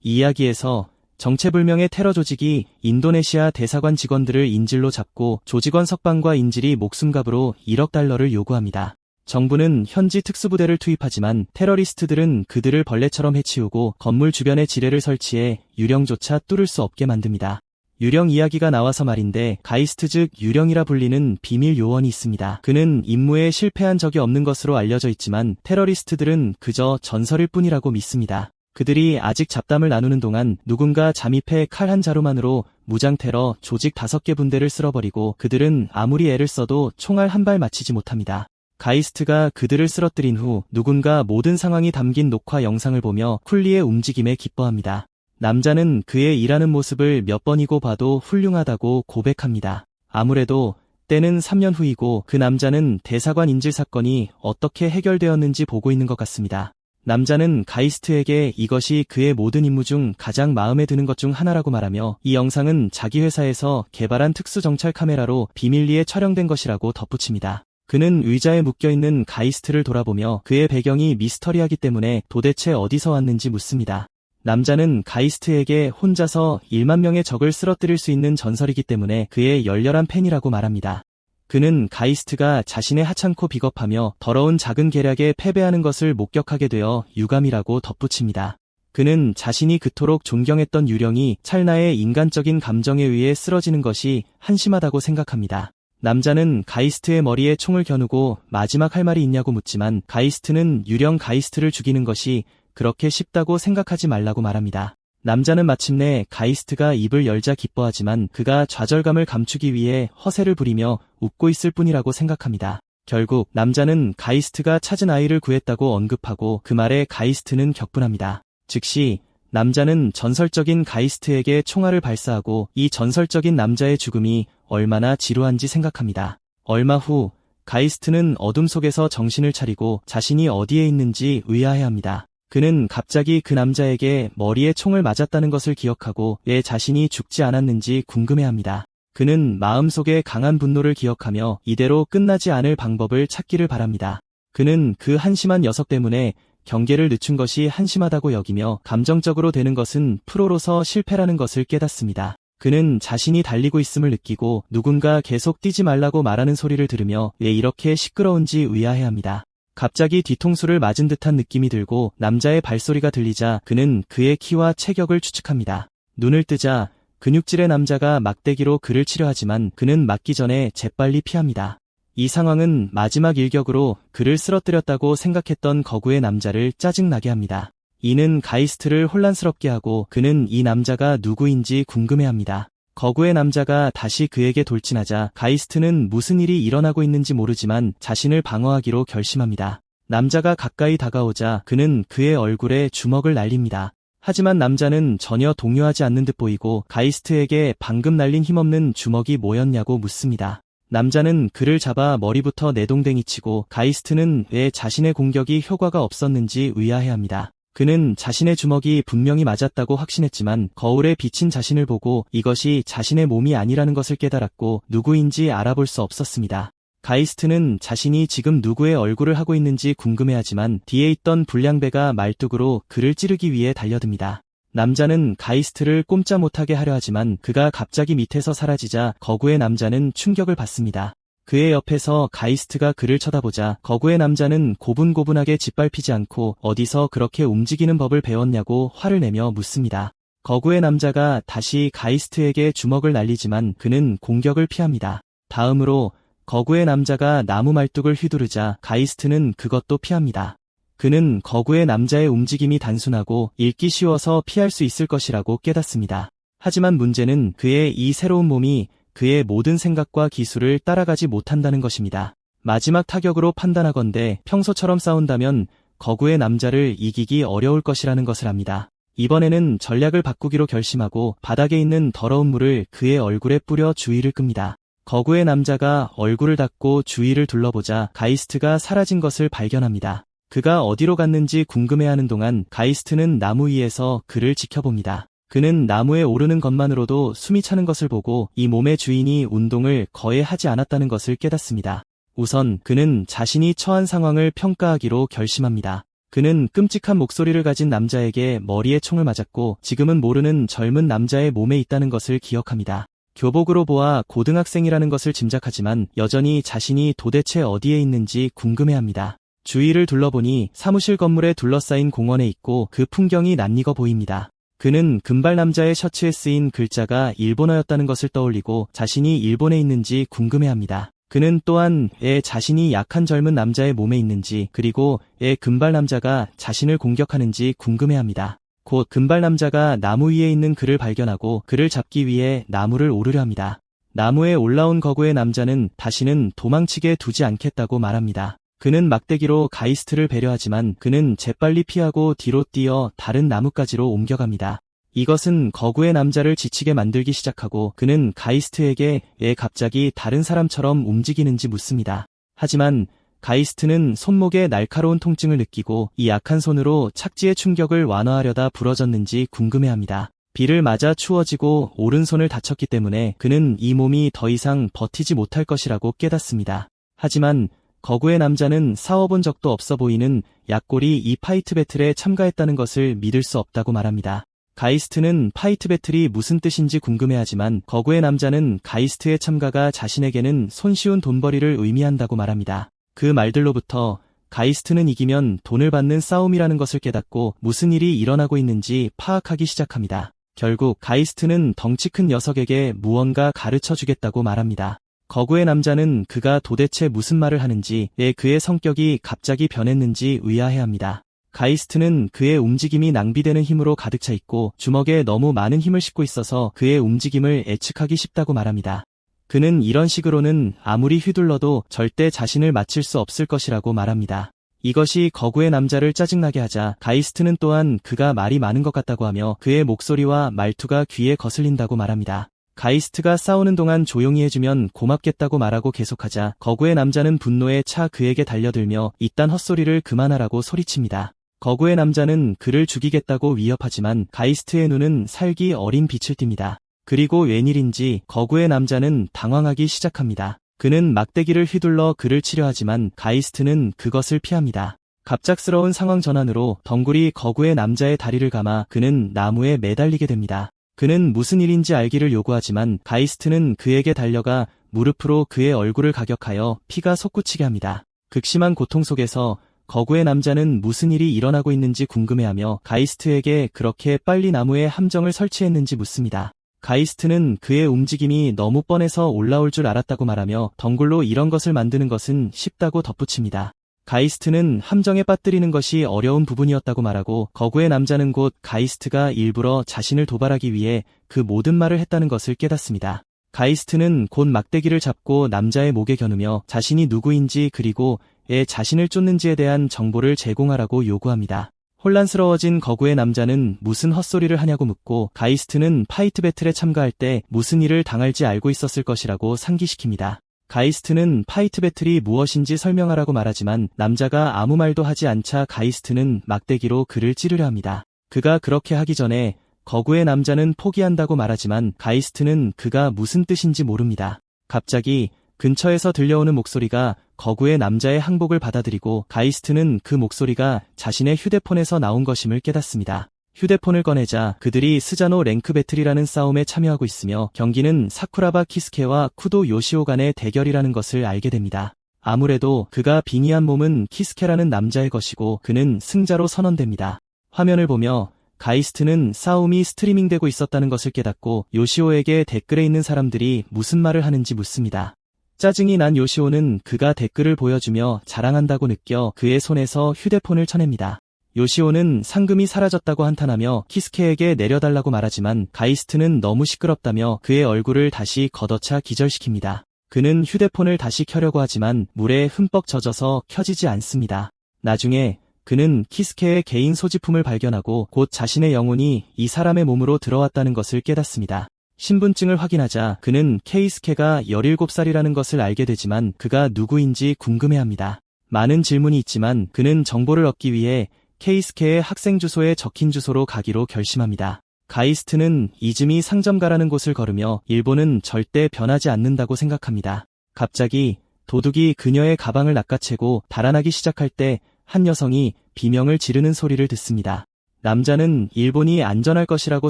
이 이야기에서 정체불명의 테러 조직이 인도네시아 대사관 직원들을 인질로 잡고 조직원 석방과 인질이 목숨값으로 1억 달러를 요구합니다. 정부는 현지 특수부대를 투입하지만 테러리스트들은 그들을 벌레처럼 해치우고 건물 주변에 지뢰를 설치해 유령조차 뚫을 수 없게 만듭니다. 유령 이야기가 나와서 말인데 가이스트 즉 유령이라 불리는 비밀 요원이 있습니다. 그는 임무에 실패한 적이 없는 것으로 알려져 있지만 테러리스트들은 그저 전설일 뿐이라고 믿습니다. 그들이 아직 잡담을 나누는 동안 누군가 잠입해 칼 한 자루만으로 무장 테러 조직 5개 분대를 쓸어버리고 그들은 아무리 애를 써도 총알 한 발 맞히지 못합니다. 가이스트가 그들을 쓰러뜨린 후 누군가 모든 상황이 담긴 녹화 영상을 보며 쿨리의 움직임에 기뻐합니다. 남자는 그의 일하는 모습을 몇 번이고 봐도 훌륭하다고 고백합니다. 아무래도 때는 3년 후이고 그 남자는 대사관 인질 사건이 어떻게 해결되었는지 보고 있는 것 같습니다. 남자는 가이스트에게 이것이 그의 모든 임무 중 가장 마음에 드는 것 중 하나라고 말하며 이 영상은 자기 회사에서 개발한 특수정찰 카메라로 비밀리에 촬영된 것이라고 덧붙입니다. 그는 의자에 묶여있는 가이스트를 돌아보며 그의 배경이 미스터리하기 때문에 도대체 어디서 왔는지 묻습니다. 남자는 가이스트에게 혼자서 1만 명의 적을 쓰러뜨릴 수 있는 전설이기 때문에 그의 열렬한 팬이라고 말합니다. 그는 가이스트가 자신의 하찮고 비겁하며 더러운 작은 계략에 패배하는 것을 목격하게 되어 유감이라고 덧붙입니다. 그는 자신이 그토록 존경했던 유령이 찰나의 인간적인 감정에 의해 쓰러지는 것이 한심하다고 생각합니다. 남자는 가이스트의 머리에 총을 겨누고 마지막 할 말이 있냐고 묻지만 가이스트는 유령 가이스트를 죽이는 것이 그렇게 쉽다고 생각하지 말라고 말합니다. 남자는 마침내 가이스트가 입을 열자 기뻐하지만 그가 좌절감을 감추기 위해 허세를 부리며 웃고 있을 뿐이라고 생각합니다. 결국 남자는 가이스트가 찾은 아이를 구했다고 언급하고 그 말에 가이스트는 격분합니다. 즉시 남자는 전설적인 가이스트에게 총알을 발사하고 이 전설적인 남자의 죽음이 얼마나 지루한지 생각합니다. 얼마 후 가이스트는 어둠 속에서 정신을 차리고 자신이 어디에 있는지 의아해합니다. 그는 갑자기 그 남자에게 머리에 총을 맞았다는 것을 기억하고 왜 자신이 죽지 않았는지 궁금해합니다. 그는 마음속에 강한 분노를 기억하며 이대로 끝나지 않을 방법을 찾기를 바랍니다. 그는 그 한심한 녀석 때문에 경계를 늦춘 것이 한심하다고 여기며 감정적으로 되는 것은 프로로서 실패라는 것을 깨닫습니다. 그는 자신이 달리고 있음을 느끼고 누군가 계속 뛰지 말라고 말하는 소리를 들으며 왜 이렇게 시끄러운지 의아해합니다. 갑자기 뒤통수를 맞은 듯한 느낌이 들고 남자의 발소리가 들리자 그는 그의 키와 체격을 추측합니다. 눈을 뜨자 근육질의 남자가 막대기로 그를 치려하지만 그는 맞기 전에 재빨리 피합니다. 이 상황은 마지막 일격으로 그를 쓰러뜨렸다고 생각했던 거구의 남자를 짜증나게 합니다. 이는 가이스트를 혼란스럽게 하고 그는 이 남자가 누구인지 궁금해합니다. 거구의 남자가 다시 그에게 돌진하자 가이스트는 무슨 일이 일어나고 있는지 모르지만 자신을 방어하기로 결심합니다. 남자가 가까이 다가오자 그는 그의 얼굴에 주먹을 날립니다. 하지만 남자는 전혀 동요하지 않는 듯 보이고 가이스트에게 방금 날린 힘없는 주먹이 뭐였냐고 묻습니다. 남자는 그를 잡아 머리부터 내동댕이 치고 가이스트는 왜 자신의 공격이 효과가 없었는지 의아해합니다. 그는 자신의 주먹이 분명히 맞았다고 확신했지만 거울에 비친 자신을 보고 이것이 자신의 몸이 아니라는 것을 깨달았고 누구인지 알아볼 수 없었습니다. 가이스트는 자신이 지금 누구의 얼굴을 하고 있는지 궁금해하지만 뒤에 있던 불량배가 말뚝으로 그를 찌르기 위해 달려듭니다. 남자는 가이스트를 꼼짝 못하게 하려 하지만 그가 갑자기 밑에서 사라지자 거구의 남자는 충격을 받습니다. 그의 옆에서 가이스트가 그를 쳐다보자 거구의 남자는 고분고분하게 짓밟히지 않고 어디서 그렇게 움직이는 법을 배웠냐고 화를 내며 묻습니다. 거구의 남자가 다시 가이스트에게 주먹을 날리지만 그는 공격을 피합니다. 다음으로 거구의 남자가 나무 말뚝을 휘두르자 가이스트는 그것도 피합니다. 그는 거구의 남자의 움직임이 단순하고 읽기 쉬워서 피할 수 있을 것이라고 깨닫습니다. 하지만 문제는 그의 이 새로운 몸이 그의 모든 생각과 기술을 따라가지 못한다는 것입니다. 마지막 타격으로 판단하건대 평소처럼 싸운다면 거구의 남자를 이기기 어려울 것이라는 것을 압니다. 이번에는 전략을 바꾸기로 결심하고 바닥에 있는 더러운 물을 그의 얼굴에 뿌려 주의를 끕니다. 거구의 남자가 얼굴을 닦고 주위를 둘러보자 가이스트가 사라진 것을 발견합니다. 그가 어디로 갔는지 궁금해하는 동안 가이스트는 나무 위에서 그를 지켜봅니다. 그는 나무에 오르는 것만으로도 숨이 차는 것을 보고 이 몸의 주인이 운동을 거의 하지 않았다는 것을 깨닫습니다. 우선 그는 자신이 처한 상황을 평가하기로 결심합니다. 그는 끔찍한 목소리를 가진 남자에게 머리에 총을 맞았고 지금은 모르는 젊은 남자의 몸에 있다는 것을 기억합니다. 교복으로 보아 고등학생이라는 것을 짐작하지만 여전히 자신이 도대체 어디에 있는지 궁금해합니다. 주위를 둘러보니 사무실 건물에 둘러싸인 공원에 있고 그 풍경이 낯익어 보입니다. 그는 금발 남자의 셔츠에 쓰인 글자가 일본어였다는 것을 떠올리고 자신이 일본에 있는지 궁금해합니다. 그는 또한 자신이 약한 젊은 남자의 몸에 있는지 그리고 금발 남자가 자신을 공격하는지 궁금해합니다. 곧 금발 남자가 나무 위에 있는 그를 발견하고 그를 잡기 위해 나무를 오르려 합니다. 나무에 올라온 거구의 남자는 다시는 도망치게 두지 않겠다고 말합니다. 그는 막대기로 가이스트를 배려하지만 그는 재빨리 피하고 뒤로 뛰어 다른 나뭇가지로 옮겨갑니다. 이것은 거구의 남자를 지치게 만들기 시작하고 그는 가이스트에게 왜 갑자기 다른 사람처럼 움직이는지 묻습니다. 하지만 가이스트는 손목에 날카로운 통증을 느끼고 이 약한 손으로 착지의 충격을 완화하려다 부러졌는지 궁금해합니다. 비를 맞아 추워지고 오른손을 다쳤기 때문에 그는 이 몸이 더 이상 버티지 못할 것이라고 깨닫습니다. 하지만 거구의 남자는 싸워본 적도 없어 보이는 약골이 이 파이트 배틀에 참가했다는 것을 믿을 수 없다고 말합니다. 가이스트는 파이트 배틀이 무슨 뜻인지 궁금해하지만 거구의 남자는 가이스트의 참가가 자신에게는 손쉬운 돈벌이를 의미한다고 말합니다. 그 말들로부터 가이스트는 이기면 돈을 받는 싸움이라는 것을 깨닫고 무슨 일이 일어나고 있는지 파악하기 시작합니다. 결국 가이스트는 덩치 큰 녀석에게 무언가 가르쳐 주겠다고 말합니다. 거구의 남자는 그가 도대체 무슨 말을 하는지, 왜 그의 성격이 갑자기 변했는지 의아해합니다. 가이스트는 그의 움직임이 낭비되는 힘으로 가득 차 있고 주먹에 너무 많은 힘을 싣고 있어서 그의 움직임을 예측하기 쉽다고 말합니다. 그는 이런 식으로는 아무리 휘둘러도 절대 자신을 맞힐 수 없을 것이라고 말합니다. 이것이 거구의 남자를 짜증나게 하자 가이스트는 또한 그가 말이 많은 것 같다고 하며 그의 목소리와 말투가 귀에 거슬린다고 말합니다. 가이스트가 싸우는 동안 조용히 해주면 고맙겠다고 말하고 계속하자 거구의 남자는 분노에 차 그에게 달려들며 이딴 헛소리를 그만하라고 소리칩니다. 거구의 남자는 그를 죽이겠다고 위협하지만 가이스트의 눈은 살기 어린 빛을 띱니다. 그리고 웬일인지 거구의 남자는 당황하기 시작합니다. 그는 막대기를 휘둘러 그를 치려 하지만 가이스트는 그것을 피합니다. 갑작스러운 상황 전환으로 덩굴이 거구의 남자의 다리를 감아 그는 나무에 매달리게 됩니다. 그는 무슨 일인지 알기를 요구하지만 가이스트는 그에게 달려가 무릎으로 그의 얼굴을 가격하여 피가 솟구치게 합니다. 극심한 고통 속에서 거구의 남자는 무슨 일이 일어나고 있는지 궁금해하며 가이스트에게 그렇게 빨리 나무에 함정을 설치했는지 묻습니다. 가이스트는 그의 움직임이 너무 뻔해서 올라올 줄 알았다고 말하며 덩굴로 이런 것을 만드는 것은 쉽다고 덧붙입니다. 가이스트는 함정에 빠뜨리는 것이 어려운 부분이었다고 말하고 거구의 남자는 곧 가이스트가 일부러 자신을 도발하기 위해 그 모든 말을 했다는 것을 깨닫습니다. 가이스트는 곧 막대기를 잡고 남자의 목에 겨누며 자신이 누구인지 그리고 왜 자신을 쫓는지에 대한 정보를 제공하라고 요구합니다. 혼란스러워진 거구의 남자는 무슨 헛소리를 하냐고 묻고 가이스트는 파이트 배틀에 참가할 때 무슨 일을 당할지 알고 있었을 것이라고 상기시킵니다. 가이스트는 파이트 배틀이 무엇인지 설명하라고 말하지만 남자가 아무 말도 하지 않자 가이스트는 막대기로 그를 찌르려 합니다. 그가 그렇게 하기 전에 거구의 남자는 포기한다고 말하지만 가이스트는 그가 무슨 뜻인지 모릅니다. 갑자기 근처에서 들려오는 목소리가 거구의 남자의 항복을 받아들이고 가이스트는 그 목소리가 자신의 휴대폰에서 나온 것임을 깨닫습니다. 휴대폰을 꺼내자 그들이 스자노 랭크 배틀이라는 싸움에 참여하고 있으며 경기는 사쿠라바 키스케와 쿠도 요시오 간의 대결이라는 것을 알게 됩니다. 아무래도 그가 빙의한 몸은 키스케라는 남자의 것이고 그는 승자로 선언됩니다. 화면을 보며 가이스트는 싸움이 스트리밍되고 있었다는 것을 깨닫고 요시오에게 댓글에 있는 사람들이 무슨 말을 하는지 묻습니다. 짜증이 난 요시오는 그가 댓글을 보여주며 자랑한다고 느껴 그의 손에서 휴대폰을 쳐냅니다. 요시오는 상금이 사라졌다고 한탄하며 키스케에게 내려달라고 말하지만 가이스트는 너무 시끄럽다며 그의 얼굴을 다시 걷어차 기절시킵니다. 그는 휴대폰을 다시 켜려고 하지만 물에 흠뻑 젖어서 켜지지 않습니다. 나중에 그는 키스케의 개인 소지품을 발견하고 곧 자신의 영혼이 이 사람의 몸으로 들어왔다는 것을 깨닫습니다. 신분증을 확인하자 그는 케이스케가 17살이라는 것을 알게 되지만 그가 누구인지 궁금해합니다. 많은 질문이 있지만 그는 정보를 얻기 위해 케이스케의 학생 주소에 적힌 주소로 가기로 결심합니다. 가이스트는 이즈미 상점가라는 곳을 걸으며 일본은 절대 변하지 않는다고 생각합니다. 갑자기 도둑이 그녀의 가방을 낚아채고 달아나기 시작할 때 한 여성이 비명을 지르는 소리를 듣습니다. 남자는 일본이 안전할 것이라고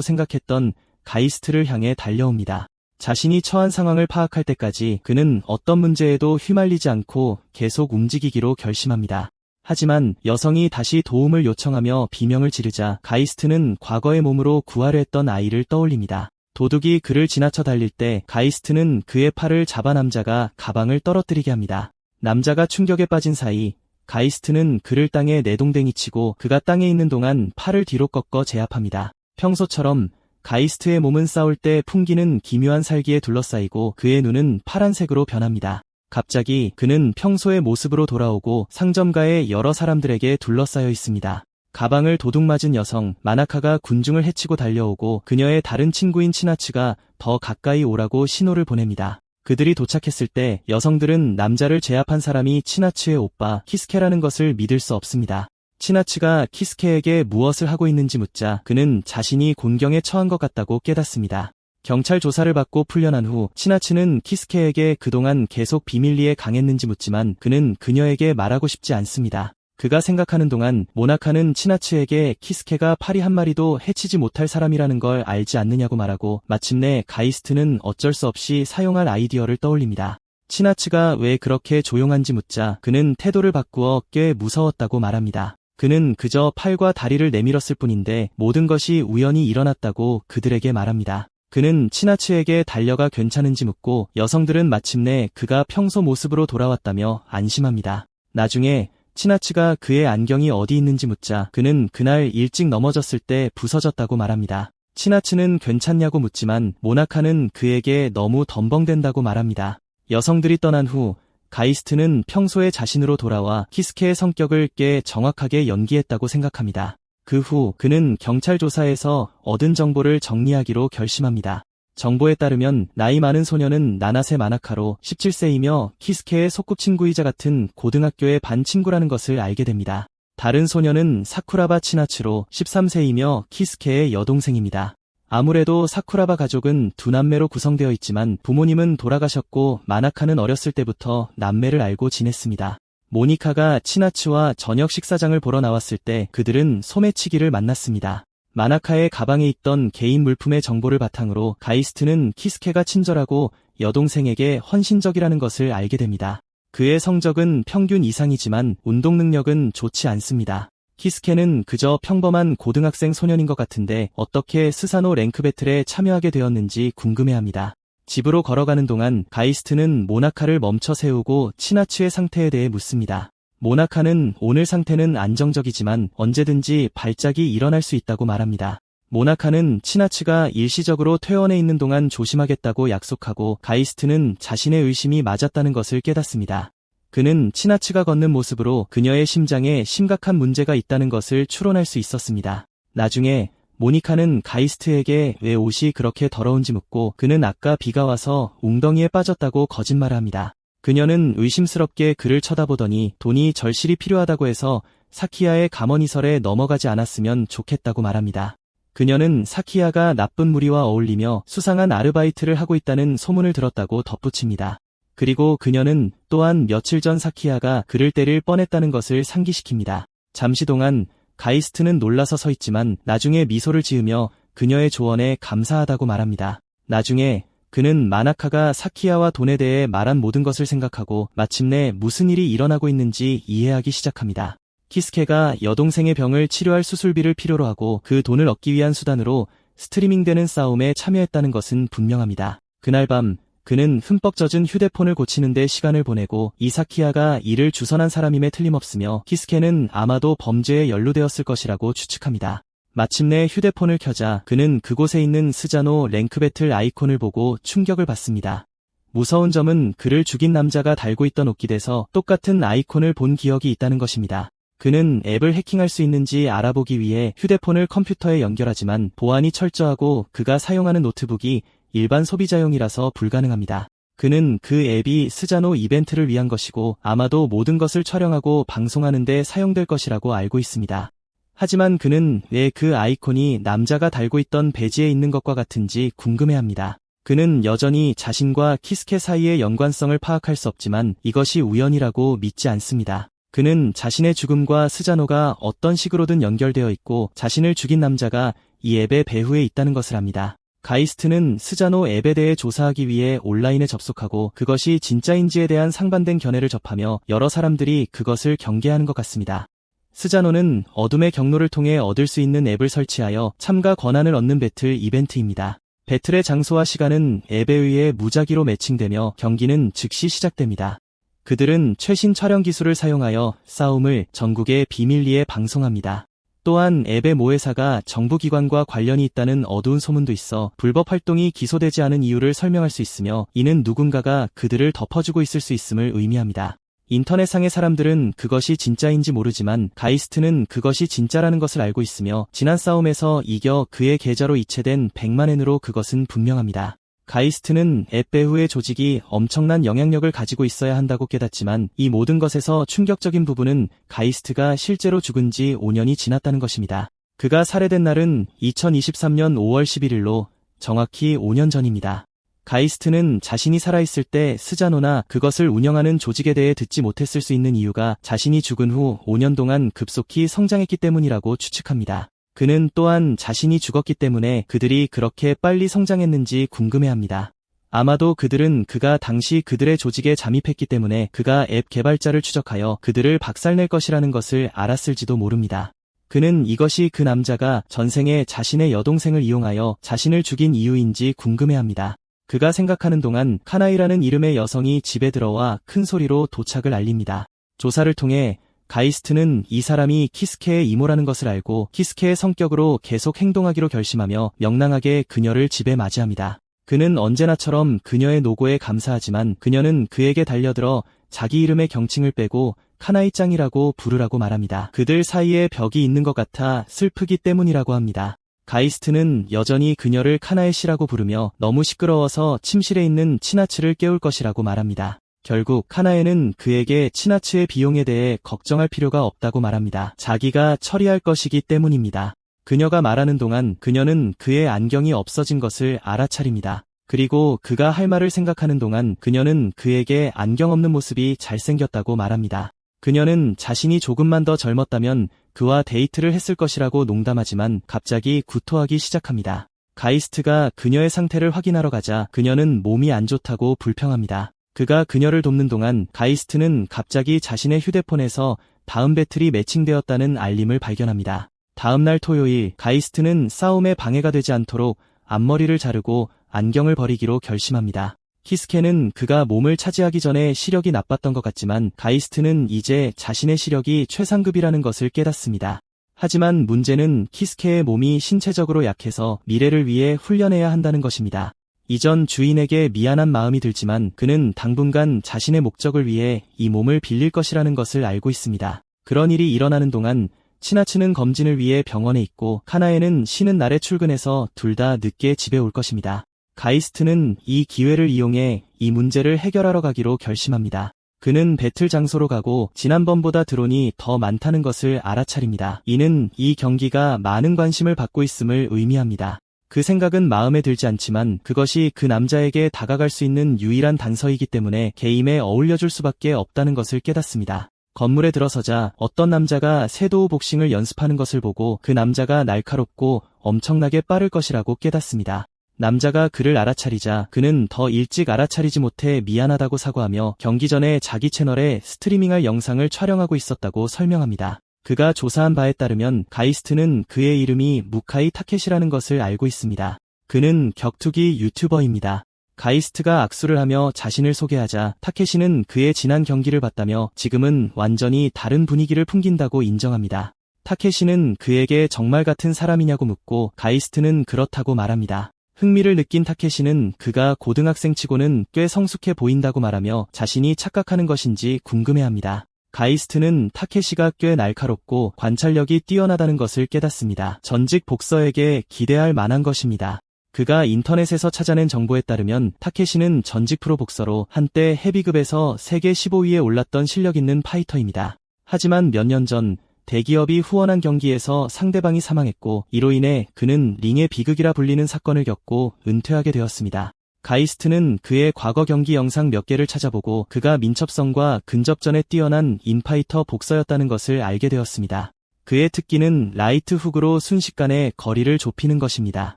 생각했던 가이스트를 향해 달려옵니다. 자신이 처한 상황을 파악할 때까지 그는 어떤 문제에도 휘말리지 않고 계속 움직이기로 결심합니다. 하지만 여성이 다시 도움을 요청하며 비명을 지르자 가이스트는 과거의 몸으로 구하려 했던 아이를 떠올립니다. 도둑이 그를 지나쳐 달릴 때 가이스트는 그의 팔을 잡아 남자가 가방을 떨어뜨리게 합니다. 남자가 충격에 빠진 사이 가이스트는 그를 땅에 내동댕이 치고 그가 땅에 있는 동안 팔을 뒤로 꺾어 제압합니다. 평소처럼 가이스트의 몸은 싸울 때 풍기는 기묘한 살기에 둘러싸이고 그의 눈은 파란색으로 변합니다. 갑자기 그는 평소의 모습으로 돌아오고 상점가의 여러 사람들에게 둘러싸여 있습니다. 가방을 도둑 맞은 여성 마나카가 군중을 해치고 달려오고 그녀의 다른 친구인 치나츠가 더 가까이 오라고 신호를 보냅니다. 그들이 도착했을 때 여성들은 남자를 제압한 사람이 치나츠의 오빠 키스케라는 것을 믿을 수 없습니다. 치나츠가 키스케에게 무엇을 하고 있는지 묻자 그는 자신이 곤경에 처한 것 같다고 깨닫습니다. 경찰 조사를 받고 풀려난 후 치나츠는 키스케에게 그동안 계속 비밀리에 강했는지 묻지만 그는 그녀에게 말하고 싶지 않습니다. 그가 생각하는 동안 모나카는 치나츠에게 키스케가 파리 한 마리도 해치지 못할 사람이라는 걸 알지 않느냐고 말하고 마침내 가이스트는 어쩔 수 없이 사용할 아이디어를 떠올립니다. 치나츠가 왜 그렇게 조용한지 묻자 그는 태도를 바꾸어 꽤 무서웠다고 말합니다. 그는 그저 팔과 다리를 내밀었을 뿐인데 모든 것이 우연히 일어났다고 그들에게 말합니다. 그는 치나츠에게 달려가 괜찮은지 묻고 여성들은 마침내 그가 평소 모습으로 돌아왔다며 안심합니다. 나중에 치나츠가 그의 안경이 어디 있는지 묻자 그는 그날 일찍 넘어졌을 때 부서졌다고 말합니다. 치나츠는 괜찮냐고 묻지만 모나카는 그에게 너무 덤벙댄다고 말합니다. 여성들이 떠난 후 가이스트는 평소의 자신으로 돌아와 키스케의 성격을 꽤 정확하게 연기했다고 생각합니다. 그 후 그는 경찰 조사에서 얻은 정보를 정리하기로 결심합니다. 정보에 따르면 나이 많은 소녀는 나나세 마나카로 17세이며 키스케의 소꿉친구이자 같은 고등학교의 반 친구라는 것을 알게 됩니다. 다른 소녀는 사쿠라바 치나츠로 13세이며 키스케의 여동생입니다. 아무래도 사쿠라바 가족은 두 남매로 구성되어 있지만 부모님은 돌아가셨고 마나카는 어렸을 때부터 남매를 알고 지냈습니다. 모니카가 치나츠와 저녁 식사장을 보러 나왔을 때 그들은 소매치기를 만났습니다. 마나카의 가방에 있던 개인 물품의 정보를 바탕으로 가이스트는 키스케가 친절하고 여동생에게 헌신적이라는 것을 알게 됩니다. 그의 성적은 평균 이상이지만 운동 능력은 좋지 않습니다. 키스케는 그저 평범한 고등학생 소년인 것 같은데 어떻게 스사노 랭크 배틀에 참여하게 되었는지 궁금해합니다. 집으로 걸어가는 동안 가이스트는 모나카를 멈춰 세우고 치나츠의 상태에 대해 묻습니다. 모나카는 오늘 상태는 안정적이지만 언제든지 발작이 일어날 수 있다고 말합니다. 모나카는 치나츠가 일시적으로 퇴원해 있는 동안 조심하겠다고 약속하고 가이스트는 자신의 의심이 맞았다는 것을 깨닫습니다. 그는 치나츠가 걷는 모습으로 그녀의 심장에 심각한 문제가 있다는 것을 추론할 수 있었습니다. 나중에 모니카는 가이스트에게 왜 옷이 그렇게 더러운지 묻고 그는 아까 비가 와서 웅덩이에 빠졌다고 거짓말을 합니다. 그녀는 의심스럽게 그를 쳐다보더니 돈이 절실히 필요하다고 해서 사키야의 감언이설에 넘어가지 않았으면 좋겠다고 말합니다. 그녀는 사키야가 나쁜 무리와 어울리며 수상한 아르바이트를 하고 있다는 소문을 들었다고 덧붙입니다. 그리고 그녀는 또한 며칠 전 사키야가 그를 때릴 뻔했다는 것을 상기시킵니다. 잠시 동안 가이스트는 놀라서 서 있지만 나중에 미소를 지으며 그녀의 조언에 감사하다고 말합니다. 나중에 그는 마나카가 사키야와 돈에 대해 말한 모든 것을 생각하고 마침내 무슨 일이 일어나고 있는지 이해하기 시작합니다. 키스케가 여동생의 병을 치료할 수술비를 필요로 하고 그 돈을 얻기 위한 수단으로 스트리밍되는 싸움에 참여했다는 것은 분명합니다. 그날 밤 그는 흠뻑 젖은 휴대폰을 고치는 데 시간을 보내고 이사키야가 이를 주선한 사람임에 틀림없으며 키스케는 아마도 범죄에 연루되었을 것이라고 추측합니다. 마침내 휴대폰을 켜자 그는 그곳에 있는 스자노 랭크 배틀 아이콘을 보고 충격을 받습니다. 무서운 점은 그를 죽인 남자가 달고 있던 옷깃에서 똑같은 아이콘을 본 기억이 있다는 것입니다. 그는 앱을 해킹할 수 있는지 알아보기 위해 휴대폰을 컴퓨터에 연결하지만 보안이 철저하고 그가 사용하는 노트북이 일반 소비자용이라서 불가능합니다. 그는 그 앱이 스자노 이벤트를 위한 것이고 아마도 모든 것을 촬영하고 방송하는 데 사용될 것이라고 알고 있습니다. 하지만 그는 왜 그 아이콘이 남자가 달고 있던 배지에 있는 것과 같은지 궁금해합니다. 그는 여전히 자신과 키스케 사이의 연관성을 파악할 수 없지만 이것이 우연이라고 믿지 않습니다. 그는 자신의 죽음과 스자노가 어떤 식으로든 연결되어 있고 자신을 죽인 남자가 이 앱의 배후에 있다는 것을 압니다. 가이스트는 스자노 앱에 대해 조사하기 위해 온라인에 접속하고 그것이 진짜인지에 대한 상반된 견해를 접하며 여러 사람들이 그것을 경계하는 것 같습니다. 스자노는 어둠의 경로를 통해 얻을 수 있는 앱을 설치하여 참가 권한을 얻는 배틀 이벤트입니다. 배틀의 장소와 시간은 앱에 의해 무작위로 매칭되며 경기는 즉시 시작됩니다. 그들은 최신 촬영 기술을 사용하여 싸움을 전국의 비밀리에 방송합니다. 또한 앱의 모회사가 정부기관과 관련이 있다는 어두운 소문도 있어 불법 활동이 기소되지 않은 이유를 설명할 수 있으며 이는 누군가가 그들을 덮어주고 있을 수 있음을 의미합니다. 인터넷상의 사람들은 그것이 진짜인지 모르지만 가이스트는 그것이 진짜라는 것을 알고 있으며 지난 싸움에서 이겨 그의 계좌로 이체된 100만엔으로 그것은 분명합니다. 가이스트는 앱 배후의 조직이 엄청난 영향력을 가지고 있어야 한다고 깨닫지만 이 모든 것에서 충격적인 부분은 가이스트가 실제로 죽은 지 5년이 지났다는 것입니다. 그가 살해된 날은 2023년 5월 11일로 정확히 5년 전입니다. 가이스트는 자신이 살아있을 때 스자노나 그것을 운영하는 조직에 대해 듣지 못했을 수 있는 이유가 자신이 죽은 후 5년 동안 급속히 성장했기 때문이라고 추측합니다. 그는 또한 자신이 죽었기 때문에 그들이 그렇게 빨리 성장했는지 궁금해합니다. 아마도 그들은 그가 당시 그들의 조직에 잠입했기 때문에 그가 앱 개발자를 추적하여 그들을 박살낼 것이라는 것을 알았을지도 모릅니다. 그는 이것이 그 남자가 전생에 자신의 여동생을 이용하여 자신을 죽인 이유인지 궁금해합니다. 그가 생각하는 동안 카나이라는 이름의 여성이 집에 들어와 큰 소리로 도착을 알립니다. 조사를 통해 가이스트는 이 사람이 키스케의 이모라는 것을 알고 키스케의 성격으로 계속 행동하기로 결심하며 명랑하게 그녀를 집에 맞이합니다. 그는 언제나처럼 그녀의 노고에 감사하지만 그녀는 그에게 달려들어 자기 이름의 경칭을 빼고 카나이짱이라고 부르라고 말합니다. 그들 사이에 벽이 있는 것 같아 슬프기 때문이라고 합니다. 가이스트는 여전히 그녀를 카나에 씨라고 부르며 너무 시끄러워서 침실에 있는 치나츠를 깨울 것이라고 말합니다. 결국 카나에는 그에게 치나츠의 비용에 대해 걱정할 필요가 없다고 말합니다. 자기가 처리할 것이기 때문입니다. 그녀가 말하는 동안 그녀는 그의 안경이 없어진 것을 알아차립니다. 그리고 그가 할 말을 생각하는 동안 그녀는 그에게 안경 없는 모습이 잘생겼다고 말합니다. 그녀는 자신이 조금만 더 젊었다면 그와 데이트를 했을 것이라고 농담하지만 갑자기 구토하기 시작합니다. 가이스트가 그녀의 상태를 확인하러 가자 그녀는 몸이 안 좋다고 불평합니다. 그가 그녀를 돕는 동안 가이스트는 갑자기 자신의 휴대폰에서 다음 배틀이 매칭되었다는 알림을 발견합니다. 다음 날 토요일 가이스트는 싸움에 방해가 되지 않도록 앞머리를 자르고 안경을 버리기로 결심합니다. 키스케는 그가 몸을 차지하기 전에 시력이 나빴던 것 같지만 가이스트는 이제 자신의 시력이 최상급이라는 것을 깨닫습니다. 하지만 문제는 키스케의 몸이 신체적으로 약해서 미래를 위해 훈련해야 한다는 것입니다. 이전 주인에게 미안한 마음이 들지만 그는 당분간 자신의 목적을 위해 이 몸을 빌릴 것이라는 것을 알고 있습니다. 그런 일이 일어나는 동안 치나츠는 검진을 위해 병원에 있고 카나에는 쉬는 날에 출근해서 둘 다 늦게 집에 올 것입니다. 가이스트는 이 기회를 이용해 이 문제를 해결하러 가기로 결심합니다. 그는 배틀 장소로 가고 지난번보다 드론이 더 많다는 것을 알아차립니다. 이는 이 경기가 많은 관심을 받고 있음을 의미합니다. 그 생각은 마음에 들지 않지만 그것이 그 남자에게 다가갈 수 있는 유일한 단서이기 때문에 게임에 어울려줄 수밖에 없다는 것을 깨닫습니다. 건물에 들어서자 어떤 남자가 섀도우 복싱을 연습하는 것을 보고 그 남자가 날카롭고 엄청나게 빠를 것이라고 깨닫습니다. 남자가 그를 알아차리자 그는 더 일찍 알아차리지 못해 미안하다고 사과하며 경기 전에 자기 채널에 스트리밍할 영상을 촬영하고 있었다고 설명합니다. 그가 조사한 바에 따르면 가이스트는 그의 이름이 무카이 타케시라는 것을 알고 있습니다. 그는 격투기 유튜버입니다. 가이스트가 악수를 하며 자신을 소개하자 타케시는 그의 지난 경기를 봤다며 지금은 완전히 다른 분위기를 풍긴다고 인정합니다. 타케시는 그에게 정말 같은 사람이냐고 묻고 가이스트는 그렇다고 말합니다. 흥미를 느낀 타케시는 그가 고등학생치고는 꽤 성숙해 보인다고 말하며 자신이 착각하는 것인지 궁금해합니다. 가이스트는 타케시가 꽤 날카롭고 관찰력이 뛰어나다는 것을 깨닫습니다. 전직 복서에게 기대할 만한 것입니다. 그가 인터넷에서 찾아낸 정보에 따르면 타케시는 전직 프로 복서로 한때 헤비급에서 세계 15위에 올랐던 실력 있는 파이터입니다. 하지만 몇 년 전 대기업이 후원한 경기에서 상대방이 사망했고 이로 인해 그는 링의 비극이라 불리는 사건을 겪고 은퇴하게 되었습니다. 가이스트는 그의 과거 경기 영상 몇 개를 찾아보고 그가 민첩성과 근접전에 뛰어난 인파이터 복서였다는 것을 알게 되었습니다. 그의 특기는 라이트 훅으로 순식간에 거리를 좁히는 것입니다.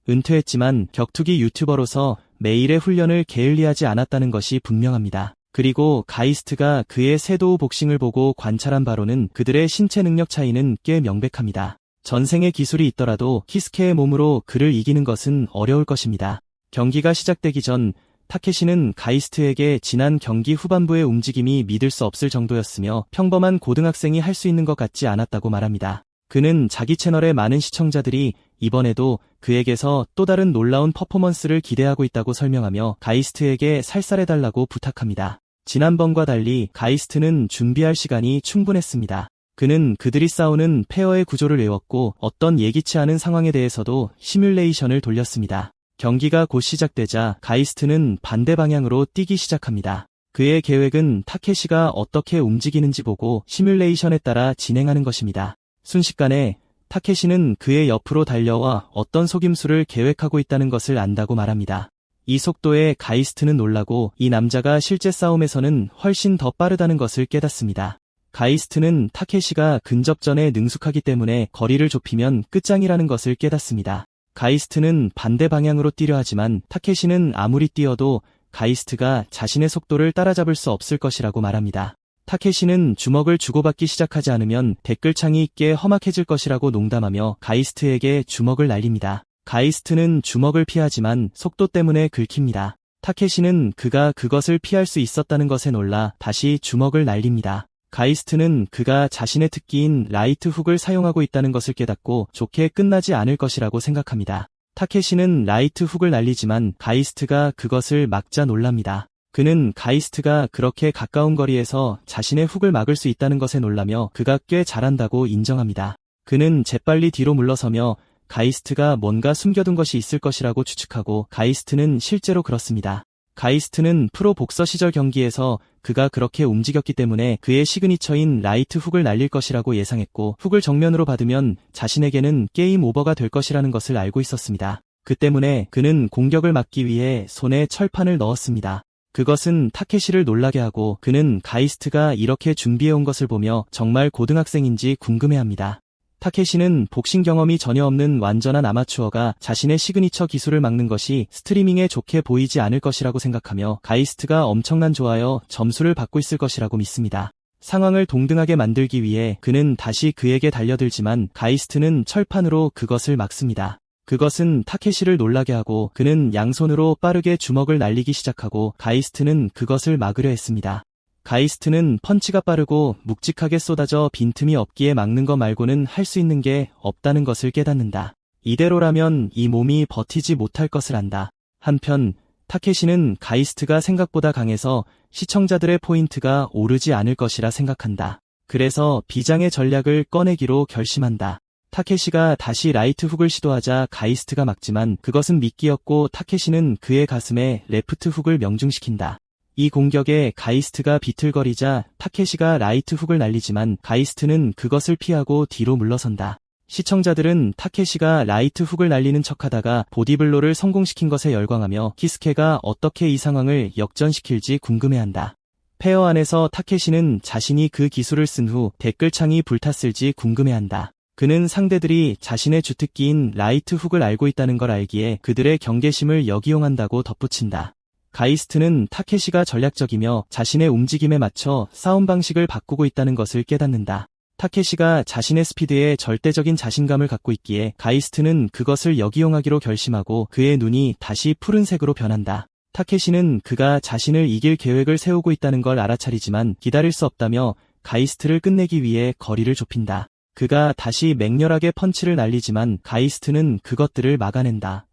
은퇴했지만 격투기 유튜버로서 매일의 훈련을 게을리하지 않았다는 것이 분명합니다. 그리고 가이스트가 그의 세도우 복싱을 보고 관찰한 바로는 그들의 신체 능력 차이는 꽤 명백합니다. 전생의 기술이 있더라도 키스케의 몸으로 그를 이기는 것은 어려울 것입니다. 경기가 시작되기 전 타케시는 가이스트에게 지난 경기 후반부의 움직임이 믿을 수 없을 정도였으며 평범한 고등학생이 할 수 있는 것 같지 않았다고 말합니다. 그는 자기 채널의 많은 시청자들이 이번에도 그에게서 또 다른 놀라운 퍼포먼스를 기대하고 있다고 설명하며 가이스트에게 살살해달라고 부탁합니다. 지난번과 달리 가이스트는 준비할 시간이 충분했습니다. 그는 그들이 싸우는 페어의 구조를 외웠고 어떤 예기치 않은 상황에 대해서도 시뮬레이션을 돌렸습니다. 경기가 곧 시작되자 가이스트는 반대 방향으로 뛰기 시작합니다. 그의 계획은 타케시가 어떻게 움직이는지 보고 시뮬레이션에 따라 진행하는 것입니다. 순식간에 타케시는 그의 옆으로 달려와 어떤 속임수를 계획하고 있다는 것을 안다고 말합니다. 이 속도에 가이스트는 놀라고 이 남자가 실제 싸움에서는 훨씬 더 빠르다는 것을 깨닫습니다. 가이스트는 타케시가 근접전에 능숙하기 때문에 거리를 좁히면 끝장이라는 것을 깨닫습니다. 가이스트는 반대 방향으로 뛰려 하지만 타케시는 아무리 뛰어도 가이스트가 자신의 속도를 따라잡을 수 없을 것이라고 말합니다. 타케시는 주먹을 주고받기 시작하지 않으면 댓글창이 꽤 험악해질 것이라고 농담하며 가이스트에게 주먹을 날립니다. 가이스트는 주먹을 피하지만 속도 때문에 긁힙니다. 타케시는 그가 그것을 피할 수 있었다는 것에 놀라 다시 주먹을 날립니다. 가이스트는 그가 자신의 특기인 라이트 훅을 사용하고 있다는 것을 깨닫고 좋게 끝나지 않을 것이라고 생각합니다. 타케시는 라이트 훅을 날리지만 가이스트가 그것을 막자 놀랍니다. 그는 가이스트가 그렇게 가까운 거리에서 자신의 훅을 막을 수 있다는 것에 놀라며 그가 꽤 잘한다고 인정합니다. 그는 재빨리 뒤로 물러서며 가이스트가 뭔가 숨겨둔 것이 있을 것이라고 추측하고 가이스트는 실제로 그렇습니다. 가이스트는 프로 복서 시절 경기에서 그가 그렇게 움직였기 때문에 그의 시그니처인 라이트 훅을 날릴 것이라고 예상했고 훅을 정면으로 받으면 자신에게는 게임 오버가 될 것이라는 것을 알고 있었습니다. 그 때문에 그는 공격을 막기 위해 손에 철판을 넣었습니다. 그것은 타케시를 놀라게 하고 그는 가이스트가 이렇게 준비해온 것을 보며 정말 고등학생인지 궁금해합니다. 타케시는 복싱 경험이 전혀 없는 완전한 아마추어가 자신의 시그니처 기술을 막는 것이 스트리밍에 좋게 보이지 않을 것이라고 생각하며 가이스트가 엄청난 좋아요 점수를 받고 있을 것이라고 믿습니다. 상황을 동등하게 만들기 위해 그는 다시 그에게 달려들지만 가이스트는 철판으로 그것을 막습니다. 그것은 타케시를 놀라게 하고 그는 양손으로 빠르게 주먹을 날리기 시작하고 가이스트는 그것을 막으려 했습니다. 가이스트는 펀치가 빠르고 묵직하게 쏟아져 빈틈이 없기에 막는 것 말고는 할 수 있는 게 없다는 것을 깨닫는다. 이대로라면 이 몸이 버티지 못할 것을 안다. 한편 타케시는 가이스트가 생각보다 강해서 시청자들의 포인트가 오르지 않을 것이라 생각한다. 그래서 비장의 전략을 꺼내기로 결심한다. 타케시가 다시 라이트 훅을 시도하자 가이스트가 막지만 그것은 미끼였고 타케시는 그의 가슴에 레프트 훅을 명중시킨다. 이 공격에 가이스트가 비틀거리자 타케시가 라이트 훅을 날리지만 가이스트는 그것을 피하고 뒤로 물러선다. 시청자들은 타케시가 라이트 훅을 날리는 척하다가 보디블로를 성공시킨 것에 열광하며 키스케가 어떻게 이 상황을 역전시킬지 궁금해한다. 페어 안에서 타케시는 자신이 그 기술을 쓴 후 댓글창이 불탔을지 궁금해한다. 그는 상대들이 자신의 주특기인 라이트 훅을 알고 있다는 걸 알기에 그들의 경계심을 역이용한다고 덧붙인다. 가이스트는 타케시가 전략적이며 자신의 움직임에 맞춰 싸움 방식을 바꾸고 있다는 것을 깨닫는다. 타케시가 자신의 스피드에 절대적인 자신감을 갖고 있기에 가이스트는 그것을 역이용하기로 결심하고 그의 눈이 다시 푸른색으로 변한다. 타케시는 그가 자신을 이길 계획을 세우고 있다는 걸 알아차리지만 기다릴 수 없다며 가이스트를 끝내기 위해 거리를 좁힌다. 그가 다시 맹렬하게 펀치를 날리지만 가이스트는 그것들을 막아낸다.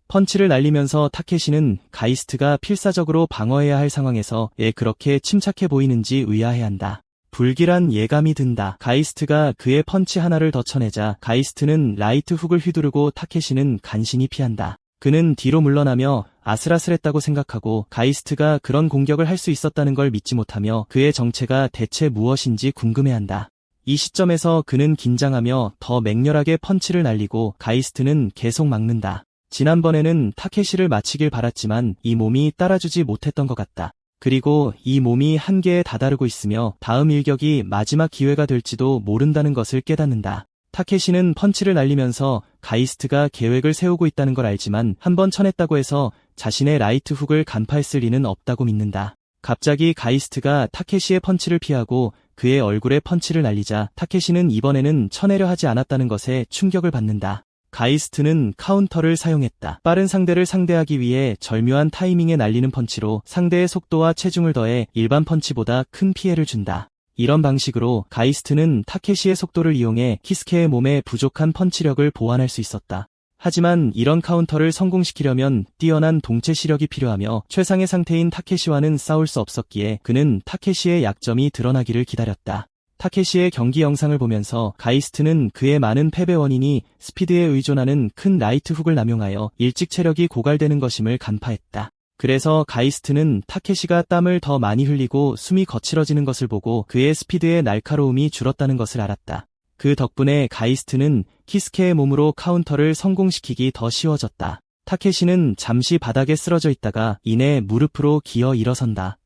펀치를 날리면서 타케시는 가이스트가 필사적으로 방어해야 할 상황에서 왜 그렇게 침착해 보이는지 의아해한다. 불길한 예감이 든다. 가이스트가 그의 펀치 하나를 더 쳐내자 가이스트는 라이트 훅을 휘두르고 타케시는 간신히 피한다. 그는 뒤로 물러나며 아슬아슬했다고 생각하고 가이스트가 그런 공격을 할 수 있었다는 걸 믿지 못하며 그의 정체가 대체 무엇인지 궁금해한다. 이 시점에서 그는 긴장하며 더 맹렬하게 펀치를 날리고 가이스트는 계속 막는다. 지난번에는 타케시를 마치길 바랐지만 이 몸이 따라주지 못했던 것 같다. 그리고 이 몸이 한계에 다다르고 있으며 다음 일격이 마지막 기회가 될지도 모른다는 것을 깨닫는다. 타케시는 펀치를 날리면서 가이스트가 계획을 세우고 있다는 걸 알지만 한번 쳐냈다고 해서 자신의 라이트 훅을 간파했을 리는 없다고 믿는다. 갑자기 가이스트가 타케시의 펀치를 피하고 그의 얼굴에 펀치를 날리자 타케시는 이번에는 쳐내려 하지 않았다는 것에 충격을 받는다. 가이스트는 카운터를 사용했다. 빠른 상대를 상대하기 위해 절묘한 타이밍에 날리는 펀치로 상대의 속도와 체중을 더해 일반 펀치보다 큰 피해를 준다. 이런 방식으로 가이스트는 타케시의 속도를 이용해 키스케의 몸에 부족한 펀치력을 보완할 수 있었다. 하지만 이런 카운터를 성공시키려면 뛰어난 동체 시력이 필요하며 최상의 상태인 타케시와는 싸울 수 없었기에 그는 타케시의 약점이 드러나기를 기다렸다. 타케시의 경기 영상을 보면서 가이스트는 그의 많은 패배 원인이 스피드에 의존하는 큰 라이트 훅을 남용하여 일찍 체력이 고갈되는 것임을 간파했다. 그래서 가이스트는 타케시가 땀을 더 많이 흘리고 숨이 거칠어지는 것을 보고 그의 스피드의 날카로움이 줄었다는 것을 알았다. 그 덕분에 가이스트는 키스케의 몸으로 카운터를 성공시키기 더 쉬워졌다. 타케시는 잠시 바닥에 쓰러져 있다가 이내 무릎으로 기어 일어선다.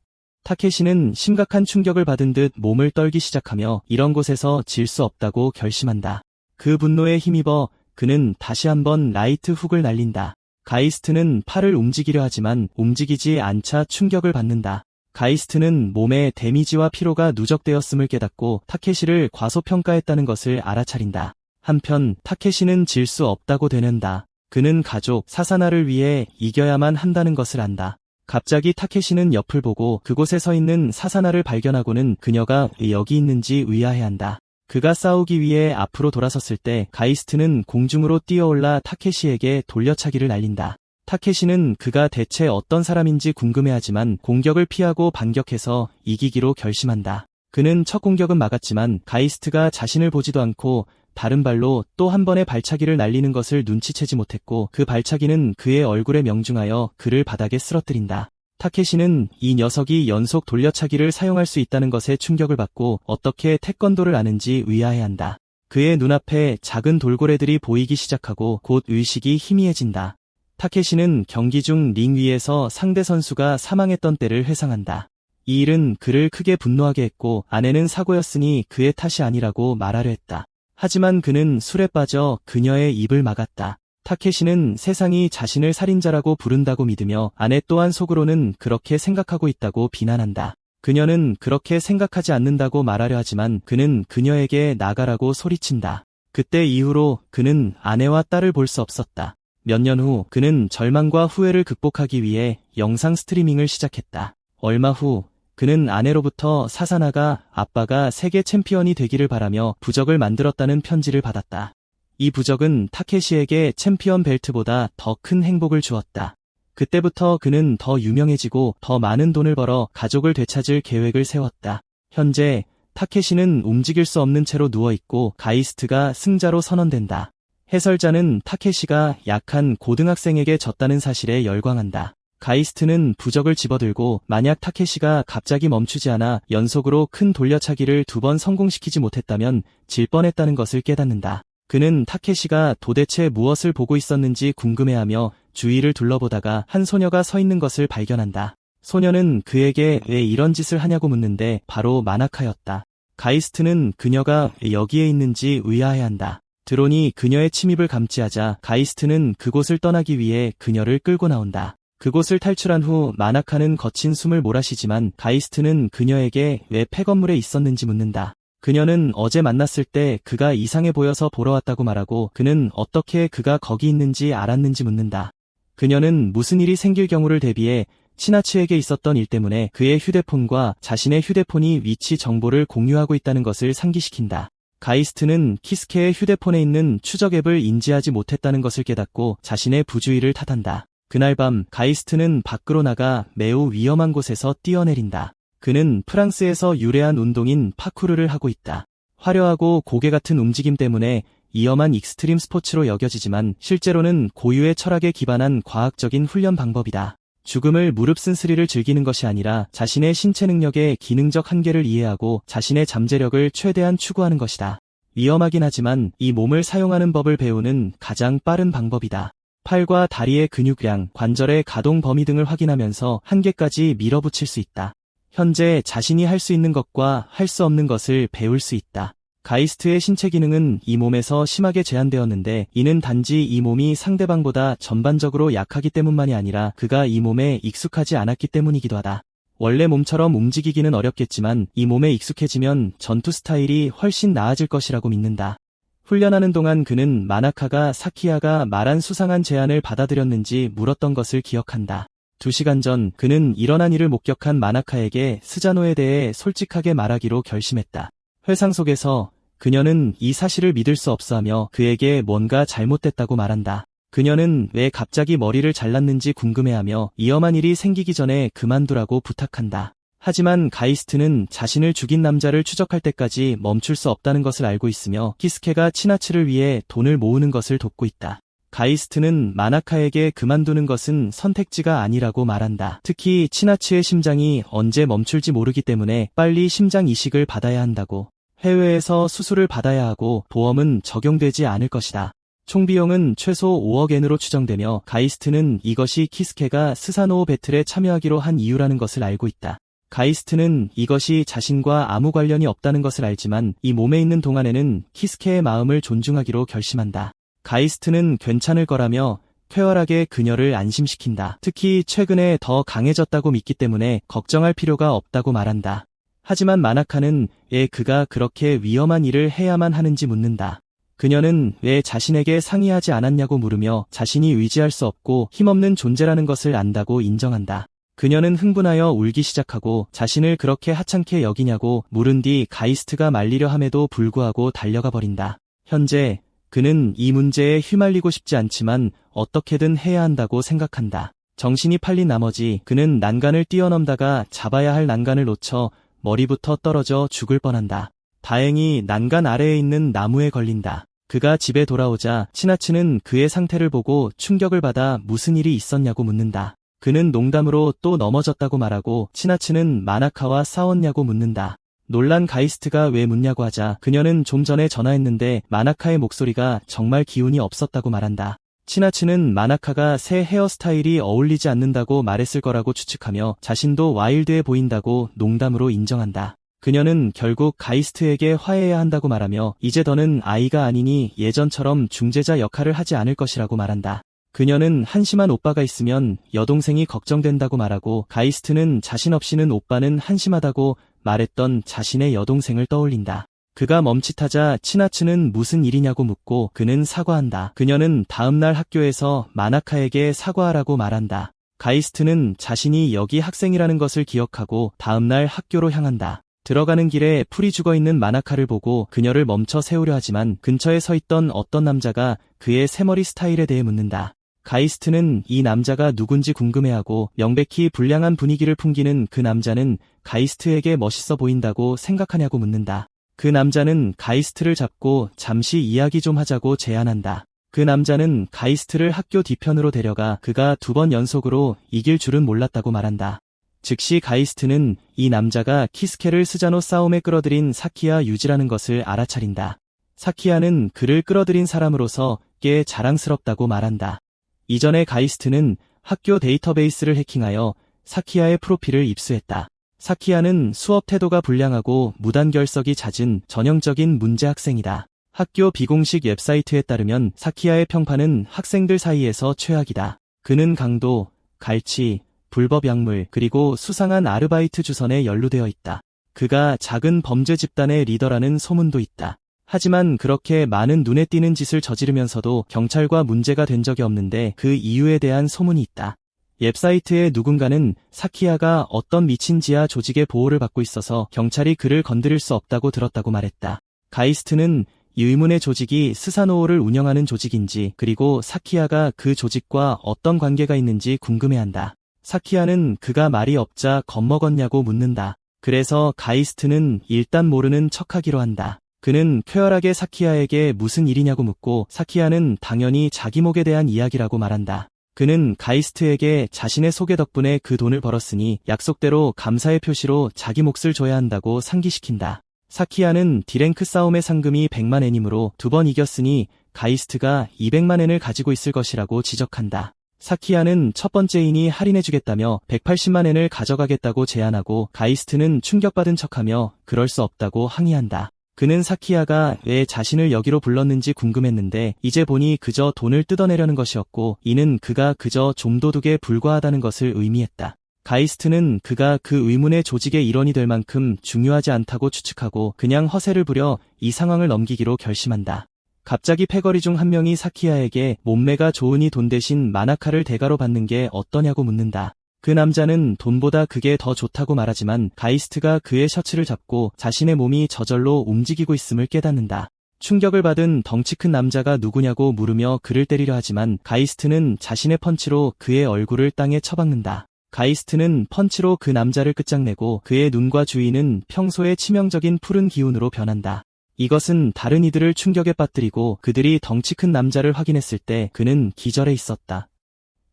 타케시는 심각한 충격을 받은 듯 몸을 떨기 시작하며 이런 곳에서 질 수 없다고 결심한다. 그 분노에 힘입어 그는 다시 한번 라이트 훅을 날린다. 가이스트는 팔을 움직이려 하지만 움직이지 않자 충격을 받는다. 가이스트는 몸에 데미지와 피로가 누적되었음을 깨닫고 타케시를 과소평가했다는 것을 알아차린다. 한편 타케시는 질 수 없다고 되는다. 그는 가족 사사나를 위해 이겨야만 한다는 것을 안다. 갑자기 타케시는 옆을 보고 그곳에 서 있는 사사나를 발견하고는 그녀가 왜 여기 있는지 의아해한다. 그가 싸우기 위해 앞으로 돌아섰을 때 가이스트는 공중으로 뛰어올라 타케시에게 돌려차기를 날린다. 타케시는 그가 대체 어떤 사람인지 궁금해하지만 공격을 피하고 반격해서 이기기로 결심한다. 그는 첫 공격은 막았지만 가이스트가 자신을 보지도 않고 다른 발로 또 한 번의 발차기를 날리는 것을 눈치채지 못했고 그 발차기는 그의 얼굴에 명중하여 그를 바닥에 쓰러뜨린다. 타케시는 이 녀석이 연속 돌려차기를 사용할 수 있다는 것에 충격을 받고 어떻게 태권도를 아는지 의아해한다. 그의 눈앞에 작은 돌고래들이 보이기 시작하고 곧 의식이 희미해진다. 타케시는 경기 중 링 위에서 상대 선수가 사망했던 때를 회상한다. 이 일은 그를 크게 분노하게 했고 아내는 사고였으니 그의 탓이 아니라고 말하려 했다. 하지만 그는 술에 빠져 그녀의 입을 막았다. 타케시는 세상이 자신을 살인자라고 부른다고 믿으며 아내 또한 속으로는 그렇게 생각하고 있다고 비난한다. 그녀는 그렇게 생각하지 않는다고 말하려 하지만 그는 그녀에게 나가라고 소리친다. 그때 이후로 그는 아내와 딸을 볼 수 없었다. 몇 년 후 그는 절망과 후회를 극복하기 위해 영상 스트리밍을 시작했다. 얼마 후 그는 아내로부터 사사나가 아빠가 세계 챔피언이 되기를 바라며 부적을 만들었다는 편지를 받았다. 이 부적은 타케시에게 챔피언 벨트보다 더 큰 행복을 주었다. 그때부터 그는 더 유명해지고 더 많은 돈을 벌어 가족을 되찾을 계획을 세웠다. 현재 타케시는 움직일 수 없는 채로 누워있고 가이스트가 승자로 선언된다. 해설자는 타케시가 약한 고등학생에게 졌다는 사실에 열광한다. 가이스트는 부적을 집어들고 만약 타케시가 갑자기 멈추지 않아 연속으로 큰 돌려차기를 2번 성공시키지 못했다면 질 뻔했다는 것을 깨닫는다. 그는 타케시가 도대체 무엇을 보고 있었는지 궁금해하며 주위를 둘러보다가 한 소녀가 서 있는 것을 발견한다. 소녀는 그에게 왜 이런 짓을 하냐고 묻는데 바로 마나카였다. 가이스트는 그녀가 왜 여기에 있는지 의아해한다. 드론이 그녀의 침입을 감지하자 가이스트는 그곳을 떠나기 위해 그녀를 끌고 나온다. 그곳을 탈출한 후 마나카는 거친 숨을 몰아쉬지만 가이스트는 그녀에게 왜 폐건물에 있었는지 묻는다. 그녀는 어제 만났을 때 그가 이상해 보여서 보러 왔다고 말하고 그는 어떻게 그가 거기 있는지 알았는지 묻는다. 그녀는 무슨 일이 생길 경우를 대비해 시나치에게 있었던 일 때문에 그의 휴대폰과 자신의 휴대폰이 위치 정보를 공유하고 있다는 것을 상기시킨다. 가이스트는 키스케의 휴대폰에 있는 추적 앱을 인지하지 못했다는 것을 깨닫고 자신의 부주의를 탓한다. 그날 밤 가이스트는 밖으로 나가 매우 위험한 곳에서 뛰어내린다. 그는 프랑스에서 유래한 운동인 파쿠르를 하고 있다. 화려하고 고개 같은 움직임 때문에 위험한 익스트림 스포츠로 여겨지지만 실제로는 고유의 철학에 기반한 과학적인 훈련 방법이다. 죽음을 무릅쓴 스릴을 즐기는 것이 아니라 자신의 신체 능력의 기능적 한계를 이해하고 자신의 잠재력을 최대한 추구하는 것이다. 위험하긴 하지만 이 몸을 사용하는 법을 배우는 가장 빠른 방법이다. 팔과 다리의 근육량, 관절의 가동 범위 등을 확인하면서 한계까지 밀어붙일 수 있다. 현재 자신이 할 수 있는 것과 할 수 없는 것을 배울 수 있다. 가이스트의 신체 기능은 이 몸에서 심하게 제한되었는데 이는 단지 이 몸이 상대방보다 전반적으로 약하기 때문만이 아니라 그가 이 몸에 익숙하지 않았기 때문이기도 하다. 원래 몸처럼 움직이기는 어렵겠지만 이 몸에 익숙해지면 전투 스타일이 훨씬 나아질 것이라고 믿는다. 훈련하는 동안 그는 마나카가 사키야가 말한 수상한 제안을 받아들였는지 물었던 것을 기억한다. 2시간 전 그는 일어난 일을 목격한 마나카에게 스자노에 대해 솔직하게 말하기로 결심했다. 회상 속에서 그녀는 이 사실을 믿을 수 없어하며 그에게 뭔가 잘못됐다고 말한다. 그녀는 왜 갑자기 머리를 잘랐는지 궁금해하며 위험한 일이 생기기 전에 그만두라고 부탁한다. 하지만 가이스트는 자신을 죽인 남자를 추적할 때까지 멈출 수 없다는 것을 알고 있으며 키스케가 치나츠를 위해 돈을 모으는 것을 돕고 있다. 가이스트는 마나카에게 그만두는 것은 선택지가 아니라고 말한다. 특히 치나츠의 심장이 언제 멈출지 모르기 때문에 빨리 심장 이식을 받아야 한다고. 해외에서 수술을 받아야 하고 보험은 적용되지 않을 것이다. 총 비용은 최소 5억 엔으로 추정되며 가이스트는 이것이 키스케가 스사노오 배틀에 참여하기로 한 이유라는 것을 알고 있다. 가이스트는 이것이 자신과 아무 관련이 없다는 것을 알지만 이 몸에 있는 동안에는 키스케의 마음을 존중하기로 결심한다. 가이스트는 괜찮을 거라며 쾌활하게 그녀를 안심시킨다. 특히 최근에 더 강해졌다고 믿기 때문에 걱정할 필요가 없다고 말한다. 하지만 마나카는 왜 그가 그렇게 위험한 일을 해야만 하는지 묻는다. 그녀는 왜 자신에게 상의하지 않았냐고 물으며 자신이 의지할 수 없고 힘없는 존재라는 것을 안다고 인정한다. 그녀는 흥분하여 울기 시작하고 자신을 그렇게 하찮게 여기냐고 물은 뒤 가이스트가 말리려 함에도 불구하고 달려가 버린다. 현재 그는 이 문제에 휘말리고 싶지 않지만 어떻게든 해야 한다고 생각한다. 정신이 팔린 나머지 그는 난간을 뛰어넘다가 잡아야 할 난간을 놓쳐 머리부터 떨어져 죽을 뻔한다. 다행히 난간 아래에 있는 나무에 걸린다. 그가 집에 돌아오자 치나츠는 그의 상태를 보고 충격을 받아 무슨 일이 있었냐고 묻는다. 그는 농담으로 또 넘어졌다고 말하고 치나츠는 마나카와 싸웠냐고 묻는다. 놀란 가이스트가 왜 묻냐고 하자 그녀는 좀 전에 전화했는데 마나카의 목소리가 정말 기운이 없었다고 말한다. 치나츠는 마나카가 새 헤어스타일이 어울리지 않는다고 말했을 거라고 추측하며 자신도 와일드해 보인다고 농담으로 인정한다. 그녀는 결국 가이스트에게 화해해야 한다고 말하며 이제 더는 아이가 아니니 예전처럼 중재자 역할을 하지 않을 것이라고 말한다. 그녀는 한심한 오빠가 있으면 여동생이 걱정된다고 말하고 가이스트는 자신 없이는 오빠는 한심하다고 말했던 자신의 여동생을 떠올린다. 그가 멈칫하자 치나츠는 무슨 일이냐고 묻고 그는 사과한다. 그녀는 다음날 학교에서 마나카에게 사과하라고 말한다. 가이스트는 자신이 여기 학생이라는 것을 기억하고 다음날 학교로 향한다. 들어가는 길에 풀이 죽어있는 마나카를 보고 그녀를 멈춰 세우려 하지만 근처에 서 있던 어떤 남자가 그의 새머리 스타일에 대해 묻는다. 가이스트는 이 남자가 누군지 궁금해하고 명백히 불량한 분위기를 풍기는 그 남자는 가이스트에게 멋있어 보인다고 생각하냐고 묻는다. 그 남자는 가이스트를 잡고 잠시 이야기 좀 하자고 제안한다. 그 남자는 가이스트를 학교 뒤편으로 데려가 그가 2번 연속으로 이길 줄은 몰랐다고 말한다. 즉시 가이스트는 이 남자가 키스케를 스자노 싸움에 끌어들인 사키야 유지라는 것을 알아차린다. 사키야는 그를 끌어들인 사람으로서 꽤 자랑스럽다고 말한다. 이전에 가이스트는 학교 데이터베이스를 해킹하여 사키야의 프로필을 입수했다. 사키야는 수업 태도가 불량하고 무단결석이 잦은 전형적인 문제 학생이다. 학교 비공식 웹사이트에 따르면 사키야의 평판은 학생들 사이에서 최악이다. 그는 강도, 갈취, 불법 약물, 그리고 수상한 아르바이트 주선에 연루되어 있다. 그가 작은 범죄 집단의 리더라는 소문도 있다. 하지만 그렇게 많은 눈에 띄는 짓을 저지르면서도 경찰과 문제가 된 적이 없는데 그 이유에 대한 소문이 있다. 웹사이트의 누군가는 사키야가 어떤 미친 지하 조직의 보호를 받고 있어서 경찰이 그를 건드릴 수 없다고 들었다고 말했다. 가이스트는 이 의문의 조직이 스사노오를 운영하는 조직인지 그리고 사키야가 그 조직과 어떤 관계가 있는지 궁금해한다. 사키야는 그가 말이 없자 겁먹었냐고 묻는다. 그래서 가이스트는 일단 모르는 척하기로 한다. 그는 쾌활하게 사키야에게 무슨 일이냐고 묻고 사키야는 당연히 자기 목에 대한 이야기라고 말한다. 그는 가이스트에게 자신의 소개 덕분에 그 돈을 벌었으니 약속대로 감사의 표시로 자기 몫을 줘야 한다고 상기시킨다. 사키야는 D랭크 싸움의 상금이 100만 엔이므로 2번 이겼으니 가이스트가 200만엔을 가지고 있을 것이라고 지적한다. 사키야는 첫 번째인이 할인해주겠다며 180만엔을 가져가겠다고 제안하고 가이스트는 충격받은 척하며 그럴 수 없다고 항의한다. 그는 사키야가 왜 자신을 여기로 불렀는지 궁금했는데 이제 보니 그저 돈을 뜯어내려는 것이었고 이는 그가 그저 좀도둑에 불과하다는 것을 의미했다. 가이스트는 그가 그 의문의 조직의 일원이 될 만큼 중요하지 않다고 추측하고 그냥 허세를 부려 이 상황을 넘기기로 결심한다. 갑자기 패거리 중 한 명이 사키야에게 몸매가 좋으니 돈 대신 마나카를 대가로 받는 게 어떠냐고 묻는다. 그 남자는 돈보다 그게 더 좋다고 말하지만 가이스트가 그의 셔츠를 잡고 자신의 몸이 저절로 움직이고 있음을 깨닫는다. 충격을 받은 덩치 큰 남자가 누구냐고 물으며 그를 때리려 하지만 가이스트는 자신의 펀치로 그의 얼굴을 땅에 쳐박는다. 가이스트는 펀치로 그 남자를 끝장내고 그의 눈과 주위는 평소의 치명적인 푸른 기운으로 변한다. 이것은 다른 이들을 충격에 빠뜨리고 그들이 덩치 큰 남자를 확인했을 때 그는 기절해 있었다.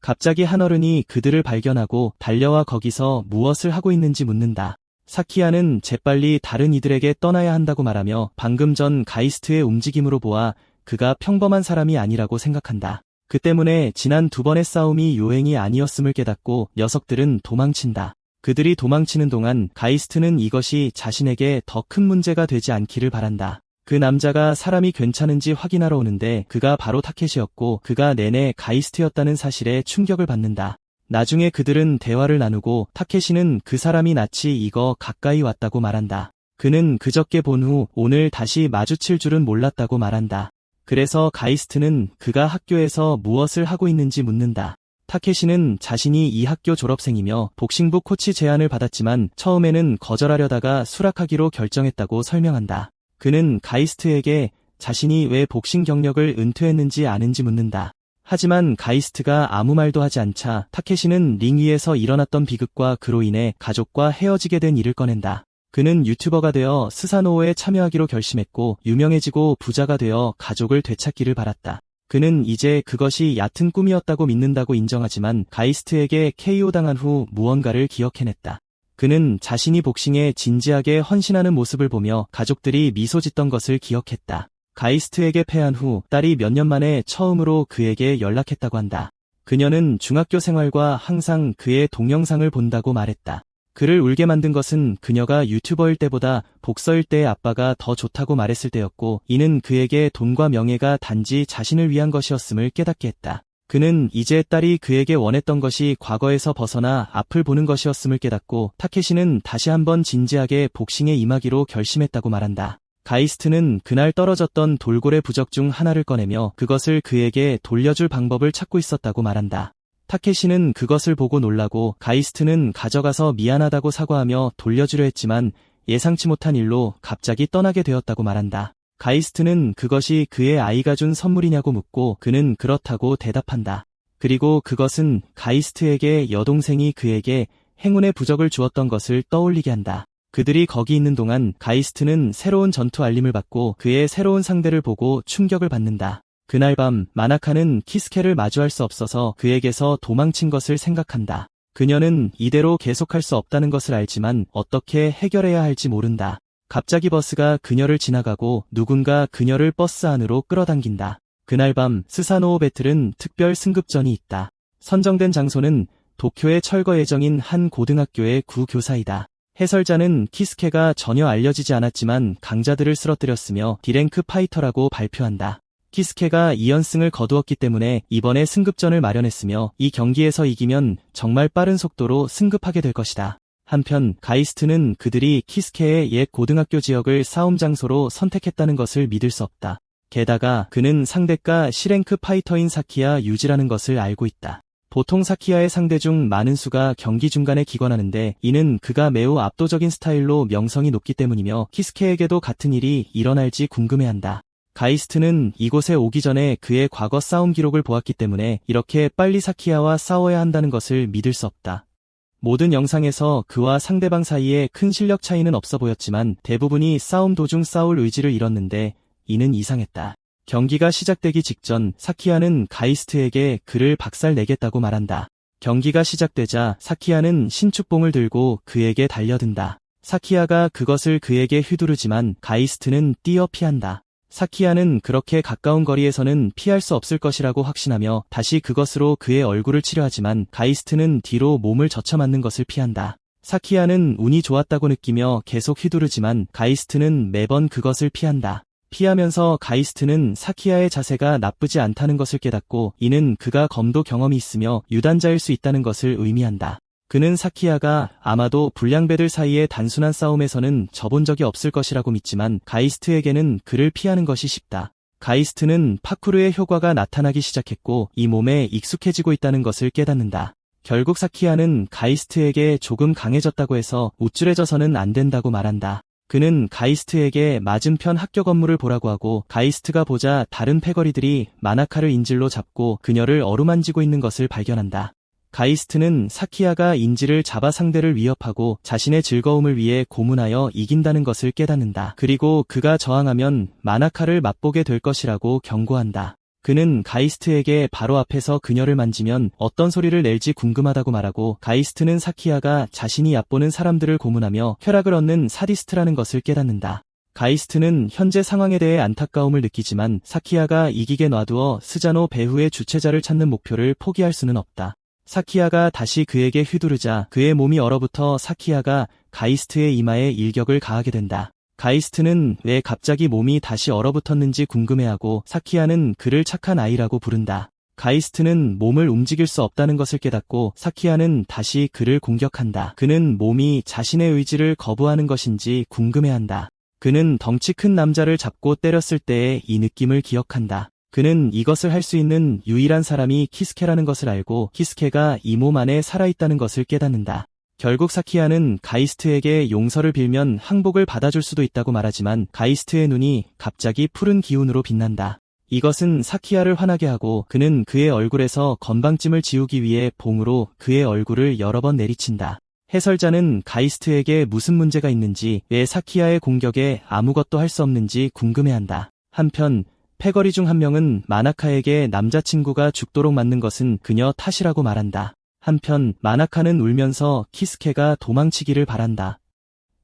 갑자기 한 어른이 그들을 발견하고 달려와 거기서 무엇을 하고 있는지 묻는다. 사키야는 재빨리 다른 이들에게 떠나야 한다고 말하며 방금 전 가이스트의 움직임으로 보아 그가 평범한 사람이 아니라고 생각한다. 그 때문에 지난 2번의 싸움이 요행이 아니었음을 깨닫고 녀석들은 도망친다. 그들이 도망치는 동안 가이스트는 이것이 자신에게 더 큰 문제가 되지 않기를 바란다. 그 남자가 사람이 괜찮은지 확인하러 오는데 그가 바로 타케시였고 그가 내내 가이스트였다는 사실에 충격을 받는다. 나중에 그들은 대화를 나누고 타케시는 그 사람이 낯이 익어 가까이 왔다고 말한다. 그는 그저께 본 후 오늘 다시 마주칠 줄은 몰랐다고 말한다. 그래서 가이스트는 그가 학교에서 무엇을 하고 있는지 묻는다. 타케시는 자신이 이 학교 졸업생이며 복싱부 코치 제안을 받았지만 처음에는 거절하려다가 수락하기로 결정했다고 설명한다. 그는 가이스트에게 자신이 왜 복싱 경력을 은퇴했는지 아는지 묻는다. 하지만 가이스트가 아무 말도 하지 않자 타케시는 링 위에서 일어났던 비극과 그로 인해 가족과 헤어지게 된 일을 꺼낸다. 그는 유튜버가 되어 스사노오에 참여하기로 결심했고 유명해지고 부자가 되어 가족을 되찾기를 바랐다. 그는 이제 그것이 얕은 꿈이었다고 믿는다고 인정하지만 가이스트에게 KO 당한 후 무언가를 기억해냈다. 그는 자신이 복싱에 진지하게 헌신하는 모습을 보며 가족들이 미소 짓던 것을 기억했다. 가이스트에게 패한 후 딸이 몇 년 만에 처음으로 그에게 연락했다고 한다. 그녀는 중학교 생활과 항상 그의 동영상을 본다고 말했다. 그를 울게 만든 것은 그녀가 유튜버일 때보다 복서일 때의 아빠가 더 좋다고 말했을 때였고 이는 그에게 돈과 명예가 단지 자신을 위한 것이었음을 깨닫게 했다. 그는 이제 딸이 그에게 원했던 것이 과거에서 벗어나 앞을 보는 것이었음을 깨닫고 타케시는 다시 한번 진지하게 복싱에 임하기로 결심했다고 말한다. 가이스트는 그날 떨어졌던 돌고래 부적 중 하나를 꺼내며 그것을 그에게 돌려줄 방법을 찾고 있었다고 말한다. 타케시는 그것을 보고 놀라고 가이스트는 가져가서 미안하다고 사과하며 돌려주려 했지만 예상치 못한 일로 갑자기 떠나게 되었다고 말한다. 가이스트는 그것이 그의 아이가 준 선물이냐고 묻고 그는 그렇다고 대답한다. 그리고 그것은 가이스트에게 여동생이 그에게 행운의 부적을 주었던 것을 떠올리게 한다. 그들이 거기 있는 동안 가이스트는 새로운 전투 알림을 받고 그의 새로운 상대를 보고 충격을 받는다. 그날 밤 마나카는 키스케를 마주할 수 없어서 그에게서 도망친 것을 생각한다. 그녀는 이대로 계속할 수 없다는 것을 알지만 어떻게 해결해야 할지 모른다. 갑자기 버스가 그녀를 지나가고 누군가 그녀를 버스 안으로 끌어당긴다. 그날 밤 스사노오 배틀은 특별 승급전이 있다. 선정된 장소는 도쿄에 철거 예정인 한 고등학교의 구교사이다. 해설자는 키스케가 전혀 알려지지 않았지만 강자들을 쓰러뜨렸으며 D랭크 파이터라고 발표한다. 키스케가 2연승을 거두었기 때문에 이번에 승급전을 마련했으며 이 경기에서 이기면 정말 빠른 속도로 승급하게 될 것이다. 한편 가이스트는 그들이 키스케의 옛 고등학교 지역을 싸움 장소로 선택했다는 것을 믿을 수 없다. 게다가 그는 상대가 C랭크 파이터인 사키야 유지라는 것을 알고 있다. 보통 사키야의 상대 중 많은 수가 경기 중간에 기권하는데 이는 그가 매우 압도적인 스타일로 명성이 높기 때문이며 키스케에게도 같은 일이 일어날지 궁금해한다. 가이스트는 이곳에 오기 전에 그의 과거 싸움 기록을 보았기 때문에 이렇게 빨리 사키야와 싸워야 한다는 것을 믿을 수 없다. 모든 영상에서 그와 상대방 사이에 큰 실력 차이는 없어 보였지만 대부분이 싸움 도중 싸울 의지를 잃었는데 이는 이상했다. 경기가 시작되기 직전 사키야는 가이스트에게 그를 박살내겠다고 말한다. 경기가 시작되자 사키야는 신축봉을 들고 그에게 달려든다. 사키야가 그것을 그에게 휘두르지만 가이스트는 뛰어 피한다. 사키야는 그렇게 가까운 거리에서는 피할 수 없을 것이라고 확신하며 다시 그것으로 그의 얼굴을 치료하지만 가이스트는 뒤로 몸을 젖혀맞는 것을 피한다. 사키야는 운이 좋았다고 느끼며 계속 휘두르지만 가이스트는 매번 그것을 피한다. 피하면서 가이스트는 사키야의 자세가 나쁘지 않다는 것을 깨닫고 이는 그가 검도 경험이 있으며 유단자일 수 있다는 것을 의미한다. 그는 사키야가 아마도 불량배들 사이의 단순한 싸움에서는 져본 적이 없을 것이라고 믿지만 가이스트에게는 그를 피하는 것이 쉽다. 가이스트는 파쿠르의 효과가 나타나기 시작했고 이 몸에 익숙해지고 있다는 것을 깨닫는다. 결국 사키야는 가이스트에게 조금 강해졌다고 해서 우쭐해져서는 안 된다고 말한다. 그는 가이스트에게 맞은편 학교 건물을 보라고 하고 가이스트가 보자 다른 패거리들이 마나카를 인질로 잡고 그녀를 어루만지고 있는 것을 발견한다. 가이스트는 사키야가 인지를 잡아 상대를 위협하고 자신의 즐거움을 위해 고문하여 이긴다는 것을 깨닫는다. 그리고 그가 저항하면 마나카를 맛보게 될 것이라고 경고한다. 그는 가이스트에게 바로 앞에서 그녀를 만지면 어떤 소리를 낼지 궁금하다고 말하고 가이스트는 사키야가 자신이 얕보는 사람들을 고문하며 쾌락을 얻는 사디스트라는 것을 깨닫는다. 가이스트는 현재 상황에 대해 안타까움을 느끼지만 사키야가 이기게 놔두어 스자노 배후의 주최자를 찾는 목표를 포기할 수는 없다. 사키야가 다시 그에게 휘두르자 그의 몸이 얼어붙어 사키야가 가이스트의 이마에 일격을 가하게 된다. 가이스트는 왜 갑자기 몸이 다시 얼어붙었는지 궁금해하고 사키야는 그를 착한 아이라고 부른다. 가이스트는 몸을 움직일 수 없다는 것을 깨닫고 사키야는 다시 그를 공격한다. 그는 몸이 자신의 의지를 거부하는 것인지 궁금해한다. 그는 덩치 큰 남자를 잡고 때렸을 때의 이 느낌을 기억한다. 그는 이것을 할 수 있는 유일한 사람이 키스케라는 것을 알고 키스케가 이 몸 안에 살아있다는 것을 깨닫는다. 결국 사키야는 가이스트에게 용서를 빌면 항복을 받아줄 수도 있다고 말하지만 가이스트의 눈이 갑자기 푸른 기운으로 빛난다. 이것은 사키야를 화나게 하고 그는 그의 얼굴에서 건방짐을 지우기 위해 봉으로 그의 얼굴을 여러 번 내리친다. 해설자는 가이스트에게 무슨 문제가 있는지 왜 사키야의 공격에 아무것도 할 수 없는지 궁금해한다. 한편 패거리 중 한 명은 마나카에게 남자친구가 죽도록 맞는 것은 그녀 탓이라고 말한다. 한편 마나카는 울면서 키스케가 도망치기를 바란다.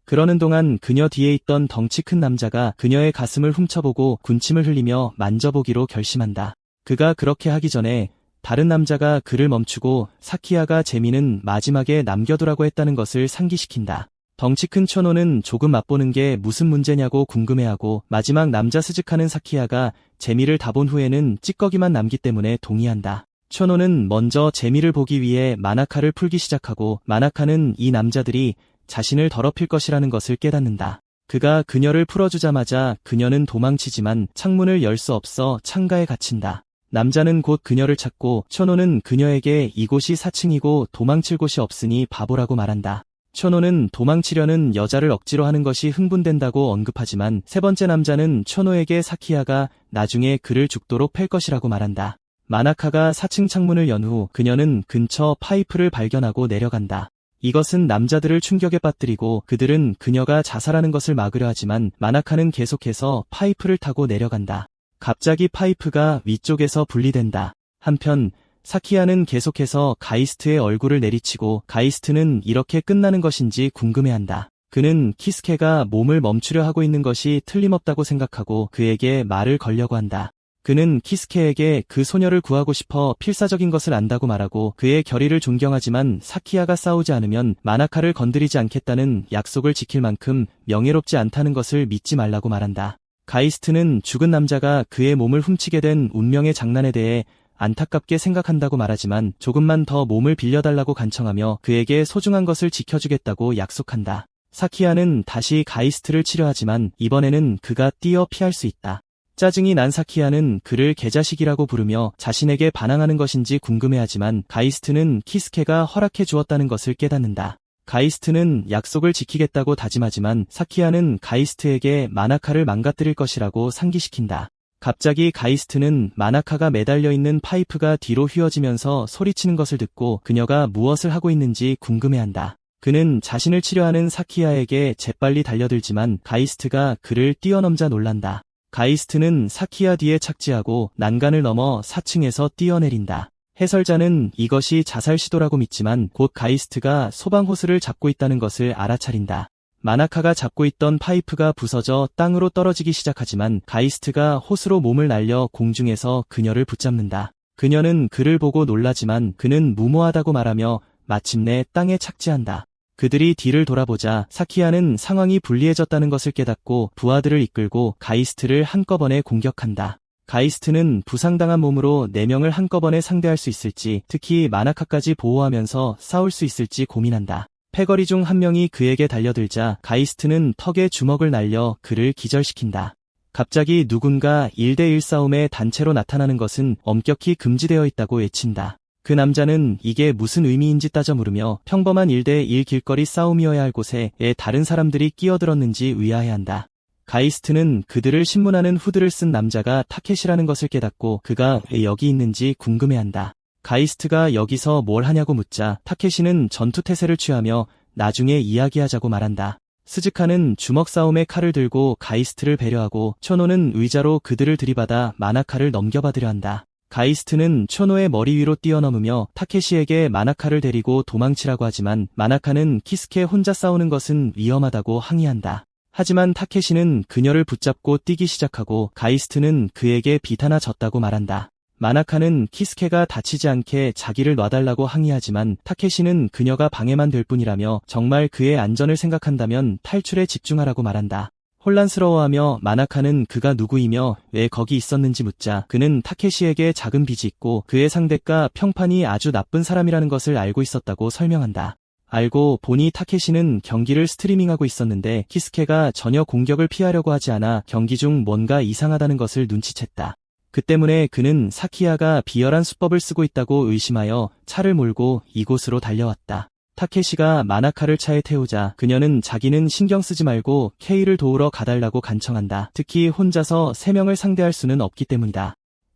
그러는 동안 그녀 뒤에 있던 덩치 큰 남자가 그녀의 가슴을 훔쳐보고 군침을 흘리며 만져보기로 결심한다. 그가 그렇게 하기 전에 다른 남자가 그를 멈추고 사키야가 재미는 마지막에 남겨두라고 했다는 것을 상기시킨다. 덩치 큰 초노는 조금 맛보는 게 무슨 문제냐고 궁금해하고 마지막 남자 수직하는 사키야가 재미를 다 본 후에는 찌꺼기만 남기 때문에 동의한다. 초노는 먼저 재미를 보기 위해 마나카를 풀기 시작하고 마나카는 이 남자들이 자신을 더럽힐 것이라는 것을 깨닫는다. 그가 그녀를 풀어주자마자 그녀는 도망치지만 창문을 열 수 없어 창가에 갇힌다. 남자는 곧 그녀를 찾고 초노는 그녀에게 이곳이 4층이고 도망칠 곳이 없으니 바보라고 말한다. 초노는 도망치려는 여자를 억지로 하는 것이 흥분된다고 언급하지만 세 번째 남자는 초노에게 사키야가 나중에 그를 죽도록 팰 것이라고 말한다. 마나카가 4층 창문을 연 후 그녀는 근처 파이프를 발견하고 내려간다. 이것은 남자들을 충격에 빠뜨리고 그들은 그녀가 자살하는 것을 막으려 하지만 마나카는 계속해서 파이프를 타고 내려간다. 갑자기 파이프가 위쪽에서 분리된다. 한편 사키야는 계속해서 가이스트의 얼굴을 내리치고 가이스트는 이렇게 끝나는 것인지 궁금해한다. 그는 키스케가 몸을 멈추려 하고 있는 것이 틀림없다고 생각하고 그에게 말을 걸려고 한다. 그는 키스케에게 그 소녀를 구하고 싶어 필사적인 것을 안다고 말하고 그의 결의를 존경하지만 사키야가 싸우지 않으면 마나카를 건드리지 않겠다는 약속을 지킬 만큼 명예롭지 않다는 것을 믿지 말라고 말한다. 가이스트는 죽은 남자가 그의 몸을 훔치게 된 운명의 장난에 대해 안타깝게 생각한다고 말하지만 조금만 더 몸을 빌려달라고 간청하며 그에게 소중한 것을 지켜주겠다고 약속한다. 사키야는 다시 가이스트를 치료하지만 이번에는 그가 뛰어 피할 수 있다. 짜증이 난 사키야는 그를 개자식이라고 부르며 자신에게 반항하는 것인지 궁금해하지만 가이스트는 키스케가 허락해 주었다는 것을 깨닫는다. 가이스트는 약속을 지키겠다고 다짐하지만 사키야는 가이스트에게 마나카를 망가뜨릴 것이라고 상기시킨다. 갑자기 가이스트는 마나카가 매달려 있는 파이프가 뒤로 휘어지면서 소리치는 것을 듣고 그녀가 무엇을 하고 있는지 궁금해한다. 그는 자신을 치료하는 사키야에게 재빨리 달려들지만 가이스트가 그를 뛰어넘자 놀란다. 가이스트는 사키야 뒤에 착지하고 난간을 넘어 4층에서 뛰어내린다. 해설자는 이것이 자살 시도라고 믿지만 곧 가이스트가 소방호스를 잡고 있다는 것을 알아차린다. 마나카가 잡고 있던 파이프가 부서져 땅으로 떨어지기 시작하지만 가이스트가 호스로 몸을 날려 공중에서 그녀를 붙잡는다. 그녀는 그를 보고 놀라지만 그는 무모하다고 말하며 마침내 땅에 착지한다. 그들이 뒤를 돌아보자 사키야는 상황이 불리해졌다는 것을 깨닫고 부하들을 이끌고 가이스트를 한꺼번에 공격한다. 가이스트는 부상당한 몸으로 4명을 한꺼번에 상대할 수 있을지, 특히 마나카까지 보호하면서 싸울 수 있을지 고민한다. 패거리 중 한 명이 그에게 달려들자 가이스트는 턱에 주먹을 날려 그를 기절시킨다. 갑자기 누군가 1대1 싸움에 단체로 나타나는 것은 엄격히 금지되어 있다고 외친다. 그 남자는 이게 무슨 의미인지 따져 물으며 평범한 1대1 길거리 싸움이어야 할 곳에 왜 다른 사람들이 끼어들었는지 의아해한다. 가이스트는 그들을 신문하는 후드를 쓴 남자가 타케시라는 것을 깨닫고 그가 왜 여기 있는지 궁금해한다. 가이스트가 여기서 뭘 하냐고 묻자 타케시는 전투태세를 취하며 나중에 이야기하자고 말한다. 스즈카는 주먹 싸움에 칼을 들고 가이스트를 배려하고 초노는 의자로 그들을 들이받아 마나카를 넘겨받으려 한다. 가이스트는 초노의 머리 위로 뛰어넘으며 타케시에게 마나카를 데리고 도망치라고 하지만 마나카는 키스케 혼자 싸우는 것은 위험하다고 항의한다. 하지만 타케시는 그녀를 붙잡고 뛰기 시작하고 가이스트는 그에게 비타나 졌다고 말한다. 마나카는 키스케가 다치지 않게 자기를 놔달라고 항의하지만 타케시는 그녀가 방해만 될 뿐이라며 정말 그의 안전을 생각한다면 탈출에 집중하라고 말한다. 혼란스러워하며 마나카는 그가 누구이며 왜 거기 있었는지 묻자 그는 타케시에게 작은 빚이 있고 그의 상대가 평판이 아주 나쁜 사람이라는 것을 알고 있었다고 설명한다. 알고 보니 타케시는 경기를 스트리밍하고 있었는데 키스케가 전혀 공격을 피하려고 하지 않아 경기 중 뭔가 이상하다는 것을 눈치챘다. 그 때문에 그는 사키야가 비열한 수법을 쓰고 있다고 의심하여 차를 몰고 이곳으로 달려왔다. 타케시가 마나카를 차에 태우자 그녀는 자기는 신경 쓰지 말고 케이를 도우러 가달라고 간청한다. 특히 혼자서 3명을 상대할 수는 없기 때문이다.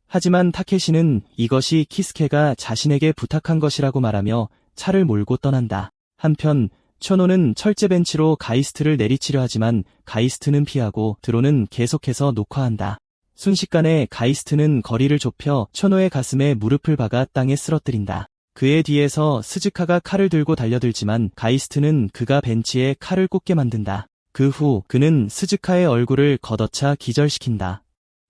하지만 타케시는 이것이 키스케가 자신에게 부탁한 것이라고 말하며 차를 몰고 떠난다. 한편 초노는 철제 벤치로 가이스트를 내리치려 하지만 가이스트는 피하고 드론은 계속해서 녹화한다. 순식간에 가이스트는 거리를 좁혀 초노의 가슴에 무릎을 박아 땅에 쓰러뜨린다. 그의 뒤에서 스즈카가 칼을 들고 달려들지만 가이스트는 그가 벤치에 칼을 꽂게 만든다. 그 후 그는 스즈카의 얼굴을 걷어차 기절시킨다.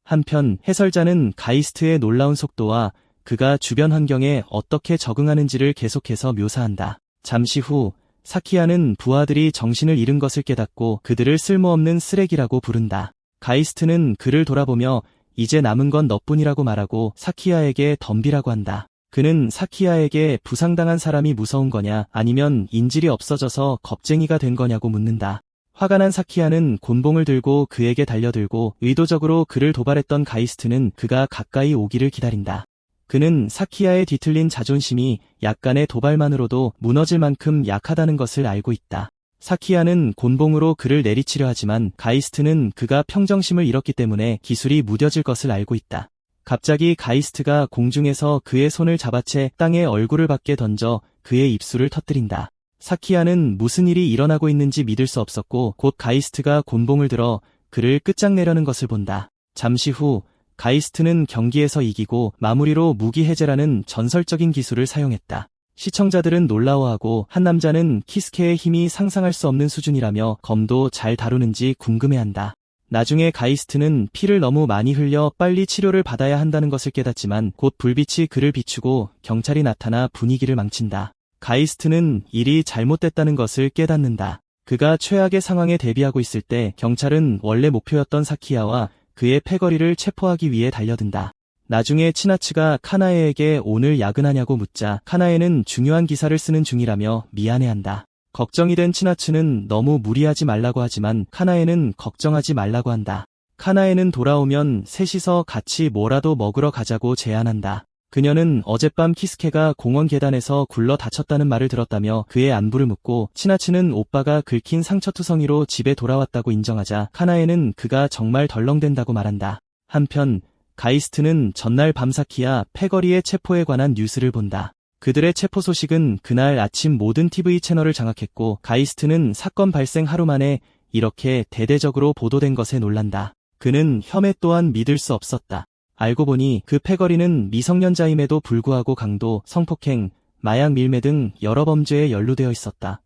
한편 해설자는 가이스트의 놀라운 속도와 그가 주변 환경에 어떻게 적응하는지를 계속해서 묘사한다. 잠시 후 사키야는 부하들이 정신을 잃은 것을 깨닫고 그들을 쓸모없는 쓰레기라고 부른다. 가이스트는 그를 돌아보며 이제 남은 건 너뿐이라고 말하고 사키야에게 덤비라고 한다. 그는 사키야에게 부상당한 사람이 무서운 거냐 아니면 인질이 없어져서 겁쟁이가 된 거냐고 묻는다. 화가 난 사키야는 곤봉을 들고 그에게 달려들고 의도적으로 그를 도발했던 가이스트는 그가 가까이 오기를 기다린다. 그는 사키야의 뒤틀린 자존심이 약간의 도발만으로도 무너질 만큼 약하다는 것을 알고 있다. 사키야는 곤봉으로 그를 내리치려 하지만 가이스트는 그가 평정심을 잃었기 때문에 기술이 무뎌질 것을 알고 있다. 갑자기 가이스트가 공중에서 그의 손을 잡아채 땅에 얼굴을 밖에 던져 그의 입술을 터뜨린다. 사키야는 무슨 일이 일어나고 있는지 믿을 수 없었고 곧 가이스트가 곤봉을 들어 그를 끝장내려는 것을 본다. 잠시 후 가이스트는 경기에서 이기고 마무리로 무기 해제라는 전설적인 기술을 사용했다. 시청자들은 놀라워하고 한 남자는 키스케의 힘이 상상할 수 없는 수준이라며 검도 잘 다루는지 궁금해한다. 나중에 가이스트는 피를 너무 많이 흘려 빨리 치료를 받아야 한다는 것을 깨닫지만 곧 불빛이 그를 비추고 경찰이 나타나 분위기를 망친다. 가이스트는 일이 잘못됐다는 것을 깨닫는다. 그가 최악의 상황에 대비하고 있을 때 경찰은 원래 목표였던 사키야와 그의 패거리를 체포하기 위해 달려든다. 나중에 치나츠가 카나에에게 오늘 야근하냐고 묻자 카나에는 중요한 기사를 쓰는 중이라며 미안해한다. 걱정이 된 치나츠는 너무 무리하지 말라고 하지만 카나에는 걱정하지 말라고 한다. 카나에는 돌아오면 셋이서 같이 뭐라도 먹으러 가자고 제안한다. 그녀는 어젯밤 키스케가 공원 계단에서 굴러 다쳤다는 말을 들었다며 그의 안부를 묻고 치나츠는 오빠가 긁힌 상처투성이로 집에 돌아왔다고 인정하자 카나에는 그가 정말 덜렁댄다고 말한다. 한편 가이스트는 전날 밤 사키야 패거리의 체포에 관한 뉴스를 본다. 그들의 체포 소식은 그날 아침 모든 TV 채널을 장악했고 가이스트는 사건 발생 하루 만에 이렇게 대대적으로 보도된 것에 놀란다. 그는 혐의 또한 믿을 수 없었다. 알고 보니 그 패거리는 미성년자임에도 불구하고 강도, 성폭행, 마약 밀매 등 여러 범죄에 연루되어 있었다.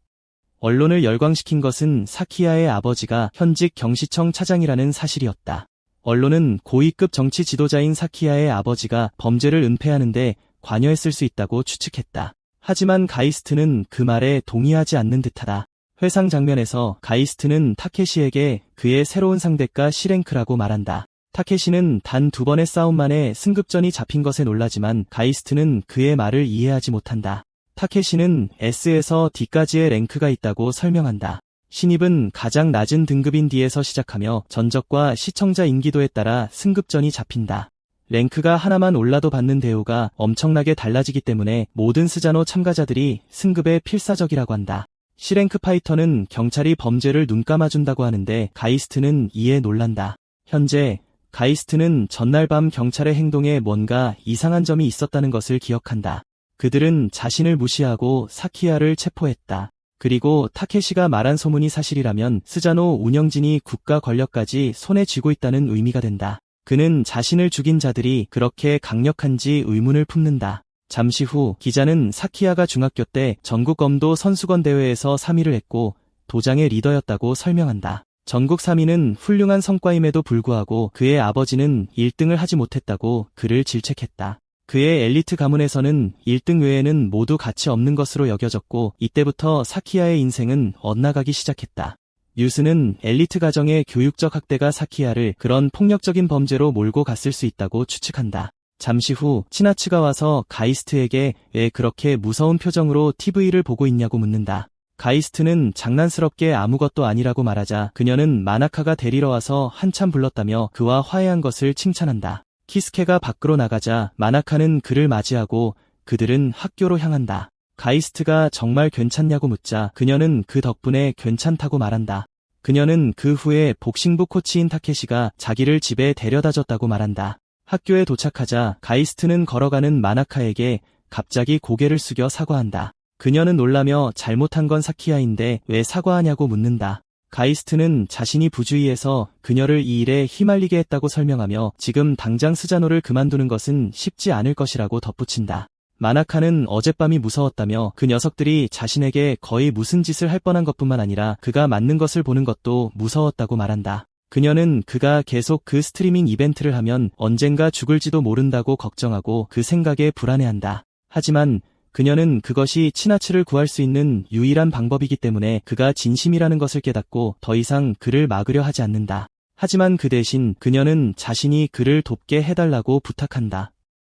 언론을 열광시킨 것은 사키야의 아버지가 현직 경시청 차장이라는 사실이었다. 언론은 고위급 정치 지도자인 사키야의 아버지가 범죄를 은폐하는데 관여했을 수 있다고 추측했다. 하지만 가이스트는 그 말에 동의하지 않는 듯하다. 회상 장면에서 가이스트는 타케시에게 그의 새로운 상대가 시랭크라고 말한다. 타케시는 단 2번의 싸움 만에 승급전이 잡힌 것에 놀라지만 가이스트는 그의 말을 이해하지 못한다. 타케시는 S에서 D까지의 랭크가 있다고 설명한다. 신입은 가장 낮은 등급인 D에서 시작하며 전적과 시청자 인기도에 따라 승급전이 잡힌다. 랭크가 하나만 올라도 받는 대우가 엄청나게 달라지기 때문에 모든 스자노 참가자들이 승급에 필사적이라고 한다. C랭크 파이터는 경찰이 범죄를 눈감아준다고 하는데 가이스트는 이에 놀란다. 현재 가이스트는 전날 밤 경찰의 행동에 뭔가 이상한 점이 있었다는 것을 기억한다. 그들은 자신을 무시하고 사키야를 체포했다. 그리고 타케시가 말한 소문이 사실이라면 스자노 운영진이 국가 권력까지 손에 쥐고 있다는 의미가 된다. 그는 자신을 죽인 자들이 그렇게 강력한지 의문을 품는다. 잠시 후 기자는 사키야가 중학교 때 전국 검도 선수권 대회에서 3위를 했고 도장의 리더였다고 설명한다. 전국 3위는 훌륭한 성과임에도 불구하고 그의 아버지는 1등을 하지 못했다고 그를 질책했다. 그의 엘리트 가문에서는 1등 외에는 모두 가치 없는 것으로 여겨졌고 이때부터 사키야의 인생은 엇나가기 시작했다. 뉴스는 엘리트 가정의 교육적 학대가 사키야를 그런 폭력적인 범죄로 몰고 갔을 수 있다고 추측한다. 잠시 후 치나츠가 와서 가이스트에게 왜 그렇게 무서운 표정으로 TV를 보고 있냐고 묻는다. 가이스트는 장난스럽게 아무것도 아니라고 말하자 그녀는 마나카가 데리러 와서 한참 불렀다며 그와 화해한 것을 칭찬한다. 키스케가 밖으로 나가자 마나카는 그를 맞이하고 그들은 학교로 향한다. 가이스트가 정말 괜찮냐고 묻자 그녀는 그 덕분에 괜찮다고 말한다. 그녀는 그 후에 복싱부 코치인 타케시가 자기를 집에 데려다줬다고 말한다. 학교에 도착하자 가이스트는 걸어가는 마나카에게 갑자기 고개를 숙여 사과한다. 그녀는 놀라며 잘못한 건 사키야인데 왜 사과하냐고 묻는다. 가이스트는 자신이 부주의해서 그녀를 이 일에 휘말리게 했다고 설명하며 지금 당장 스자노를 그만두는 것은 쉽지 않을 것이라고 덧붙인다. 마나카는 어젯밤이 무서웠다며 그 녀석들이 자신에게 거의 무슨 짓을 할 뻔한 것뿐만 아니라 그가 맞는 것을 보는 것도 무서웠다고 말한다. 그녀는 그가 계속 그 스트리밍 이벤트를 하면 언젠가 죽을지도 모른다고 걱정하고 그 생각에 불안해한다. 하지만 그녀는 그것이 치나츠를 구할 수 있는 유일한 방법이기 때문에 그가 진심이라는 것을 깨닫고 더 이상 그를 막으려 하지 않는다. 하지만 그 대신 그녀는 자신이 그를 돕게 해달라고 부탁한다.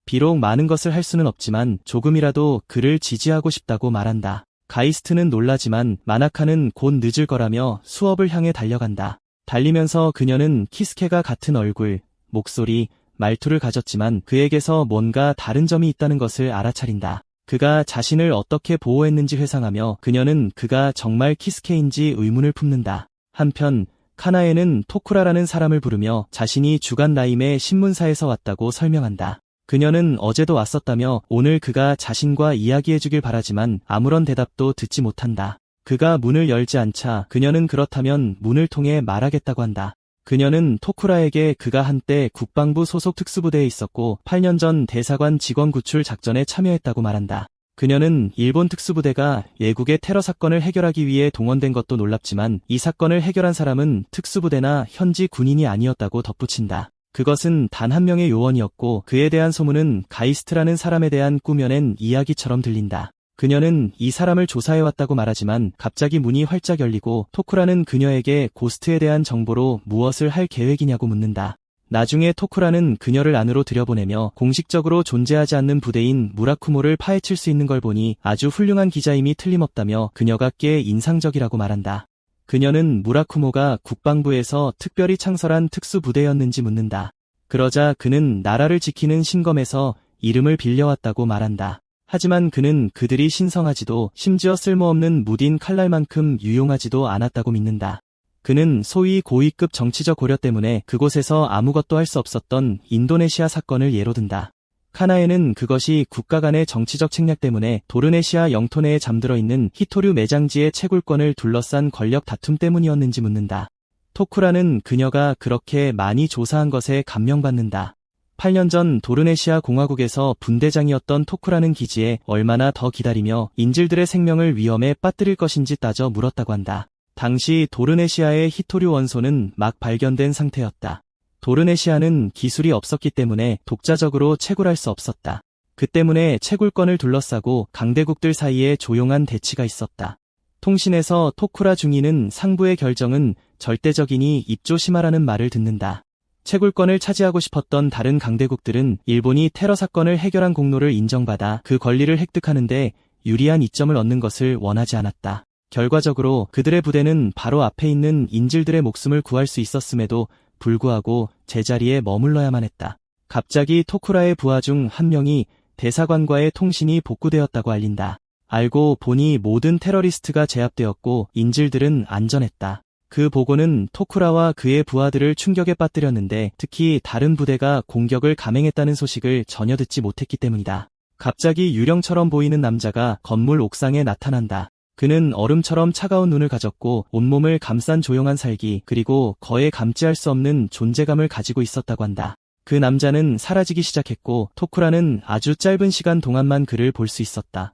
비록 많은 것을 할 수는 없지만 조금이라도 그를 지지하고 싶다고 말한다. 가이스트는 놀라지만 마나카는 곧 늦을 거라며 수업을 향해 달려간다. 달리면서 그녀는 키스케가 같은 얼굴, 목소리, 말투를 가졌지만 그에게서 뭔가 다른 점이 있다는 것을 알아차린다. 그가 자신을 어떻게 보호했는지 회상하며 그녀는 그가 정말 키스케인지 의문을 품는다. 한편 카나에는 토쿠라라는 사람을 부르며 자신이 주간 라임의 신문사에서 왔다고 설명한다. 그녀는 어제도 왔었다며 오늘 그가 자신과 이야기해주길 바라지만 아무런 대답도 듣지 못한다. 그가 문을 열지 않자 그녀는 그렇다면 문을 통해 말하겠다고 한다. 그녀는 토쿠라에게 그가 한때 국방부 소속 특수부대에 있었고 8년 전 대사관 직원 구출 작전에 참여했다고 말한다. 그녀는 일본 특수부대가 외국의 테러 사건을 해결하기 위해 동원된 것도 놀랍지만 이 사건을 해결한 사람은 특수부대나 현지 군인이 아니었다고 덧붙인다. 그것은 단 한 명의 요원이었고 그에 대한 소문은 가이스트라는 사람에 대한 꾸며낸 이야기처럼 들린다. 그녀는 이 사람을 조사해왔다고 말하지만 갑자기 문이 활짝 열리고 토쿠라는 그녀에게 고스트에 대한 정보로 무엇을 할 계획이냐고 묻는다. 나중에 토쿠라는 그녀를 안으로 들여보내며 공식적으로 존재하지 않는 부대인 무라쿠모를 파헤칠 수 있는 걸 보니 아주 훌륭한 기자임이 틀림없다며 그녀가 꽤 인상적이라고 말한다. 그녀는 무라쿠모가 국방부에서 특별히 창설한 특수부대였는지 묻는다. 그러자 그는 나라를 지키는 신검에서 이름을 빌려왔다고 말한다. 하지만 그는 그들이 신성하지도 심지어 쓸모없는 무딘 칼날만큼 유용하지도 않았다고 믿는다. 그는 소위 고위급 정치적 고려 때문에 그곳에서 아무것도 할 수 없었던 인도네시아 사건을 예로 든다. 카나에는 그것이 국가 간의 정치적 책략 때문에 도르네시아 영토 내에 잠들어 있는 히토류 매장지의 채굴권을 둘러싼 권력 다툼 때문이었는지 묻는다. 토쿠라는 그녀가 그렇게 많이 조사한 것에 감명받는다. 8년 전 도르네시아 공화국에서 분대장이었던 토쿠라는 기지에 얼마나 더 기다리며 인질들의 생명을 위험에 빠뜨릴 것인지 따져 물었다고 한다. 당시 도르네시아의 히토류 원소는 막 발견된 상태였다. 도르네시아는 기술이 없었기 때문에 독자적으로 채굴할 수 없었다. 그 때문에 채굴권을 둘러싸고 강대국들 사이에 조용한 대치가 있었다. 통신에서 토쿠라 중위는 상부의 결정은 절대적이니 입조심하라는 말을 듣는다. 채굴권을 차지하고 싶었던 다른 강대국들은 일본이 테러 사건을 해결한 공로를 인정받아 그 권리를 획득하는데 유리한 이점을 얻는 것을 원하지 않았다. 결과적으로 그들의 부대는 바로 앞에 있는 인질들의 목숨을 구할 수 있었음에도 불구하고 제자리에 머물러야만 했다. 갑자기 토쿠라의 부하 중 한 명이 대사관과의 통신이 복구되었다고 알린다. 알고 보니 모든 테러리스트가 제압되었고 인질들은 안전했다. 그 보고는 토쿠라와 그의 부하들을 충격에 빠뜨렸는데 특히 다른 부대가 공격을 감행했다는 소식을 전혀 듣지 못했기 때문이다. 갑자기 유령처럼 보이는 남자가 건물 옥상에 나타난다. 그는 얼음처럼 차가운 눈을 가졌고 온몸을 감싼 조용한 살기 그리고 거의 감지할 수 없는 존재감을 가지고 있었다고 한다. 그 남자는 사라지기 시작했고 토쿠라는 아주 짧은 시간 동안만 그를 볼 수 있었다.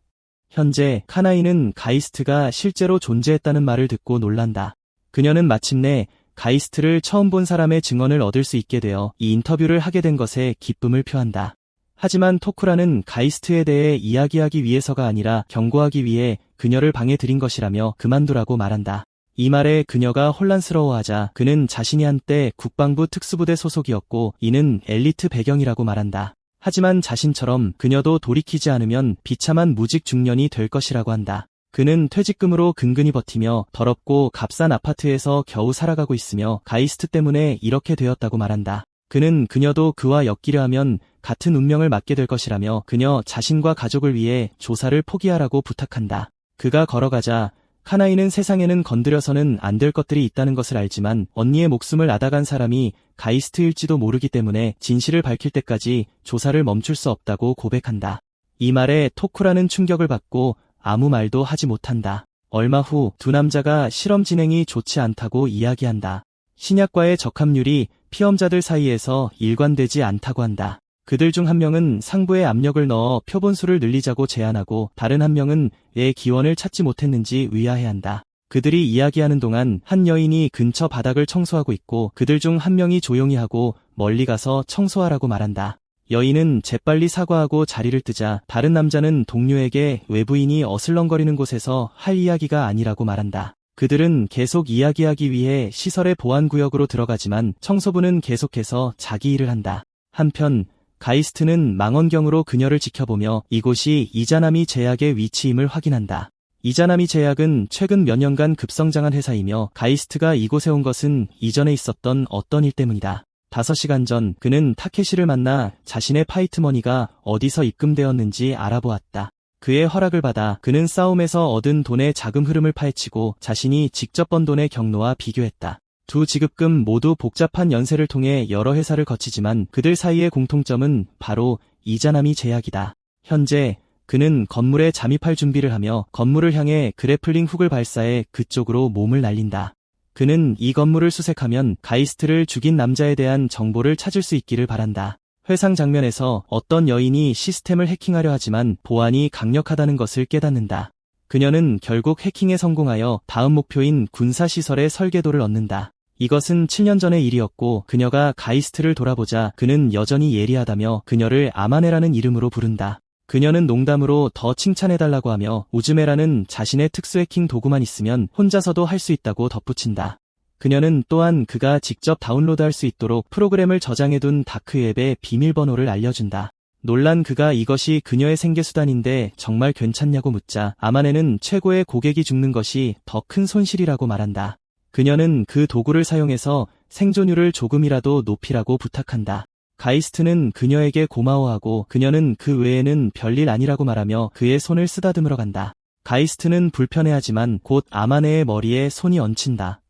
현재 카나이는 가이스트가 실제로 존재했다는 말을 듣고 놀란다. 그녀는 마침내 가이스트를 처음 본 사람의 증언을 얻을 수 있게 되어 이 인터뷰를 하게 된 것에 기쁨을 표한다. 하지만 토쿠라는 가이스트에 대해 이야기하기 위해서가 아니라 경고하기 위해 그녀를 방에 들인 것이라며 그만두라고 말한다. 이 말에 그녀가 혼란스러워하자 그는 자신이 한때 국방부 특수부대 소속이었고 이는 엘리트 배경이라고 말한다. 하지만 자신처럼 그녀도 돌이키지 않으면 비참한 무직 중년이 될 것이라고 한다. 그는 퇴직금으로 근근히 버티며 더럽고 값싼 아파트에서 겨우 살아가고 있으며 가이스트 때문에 이렇게 되었다고 말한다. 그는 그녀도 그와 엮이려 하면 같은 운명을 맞게 될 것이라며 그녀 자신과 가족을 위해 조사를 포기하라고 부탁한다. 그가 걸어가자 카나이는 세상에는 건드려서는 안 될 것들이 있다는 것을 알지만 언니의 목숨을 앗아간 사람이 가이스트일지도 모르기 때문에 진실을 밝힐 때까지 조사를 멈출 수 없다고 고백한다. 이 말에 토쿠라는 충격을 받고 아무 말도 하지 못한다. 얼마 후 두 남자가 실험 진행이 좋지 않다고 이야기한다. 신약과의 적합률이 피험자들 사이에서 일관되지 않다고 한다. 그들 중 한 명은 상부에 압력을 넣어 표본수를 늘리자고 제안하고 다른 한 명은 왜 기원을 찾지 못했는지 의아해한다. 그들이 이야기하는 동안 한 여인이 근처 바닥을 청소하고 있고 그들 중 한 명이 조용히 하고 멀리 가서 청소하라고 말한다. 여인은 재빨리 사과하고 자리를 뜨자 다른 남자는 동료에게 외부인이 어슬렁거리는 곳에서 할 이야기가 아니라고 말한다. 그들은 계속 이야기하기 위해 시설의 보안구역으로 들어가지만 청소부는 계속해서 자기 일을 한다. 한편 가이스트는 망원경으로 그녀를 지켜보며 이곳이 이자나미 제약의 위치임을 확인한다. 이자나미 제약은 최근 몇 년간 급성장한 회사이며 가이스트가 이곳에 온 것은 이전에 있었던 어떤 일 때문이다. 5시간 전 그는 타케시를 만나 자신의 파이트머니가 어디서 입금되었는지 알아보았다. 그의 허락을 받아 그는 싸움에서 얻은 돈의 자금 흐름을 파헤치고 자신이 직접 번 돈의 경로와 비교했다. 두 지급금 모두 복잡한 연쇄를 통해 여러 회사를 거치지만 그들 사이의 공통점은 바로 이자나미 제약이다. 현재 그는 건물에 잠입할 준비를 하며 건물을 향해 그래플링 훅을 발사해 그쪽으로 몸을 날린다. 그는 이 건물을 수색하면 가이스트를 죽인 남자에 대한 정보를 찾을 수 있기를 바란다. 회상 장면에서 어떤 여인이 시스템을 해킹하려 하지만 보안이 강력하다는 것을 깨닫는다. 그녀는 결국 해킹에 성공하여 다음 목표인 군사시설의 설계도를 얻는다. 이것은 7년 전의 일이었고 그녀가 가이스트를 돌아보자 그는 여전히 예리하다며 그녀를 아마네라는 이름으로 부른다. 그녀는 농담으로 더 칭찬해달라고 하며 우즈메라는 자신의 특수 해킹 도구만 있으면 혼자서도 할 수 있다고 덧붙인다. 그녀는 또한 그가 직접 다운로드할 수 있도록 프로그램을 저장해둔 다크웹의 비밀번호를 알려준다. 놀란 그가 이것이 그녀의 생계수단인데 정말 괜찮냐고 묻자 아마네는 최고의 고객이 죽는 것이 더 큰 손실이라고 말한다. 그녀는 그 도구를 사용해서 생존율을 조금이라도 높이라고 부탁한다. 가이스트는 그녀에게 고마워하고 그녀는 그 외에는 별일 아니라고 말하며 그의 손을 쓰다듬으러 간다. 가이스트는 불편해하지만 곧 아마네의 머리에 손이 얹힌다.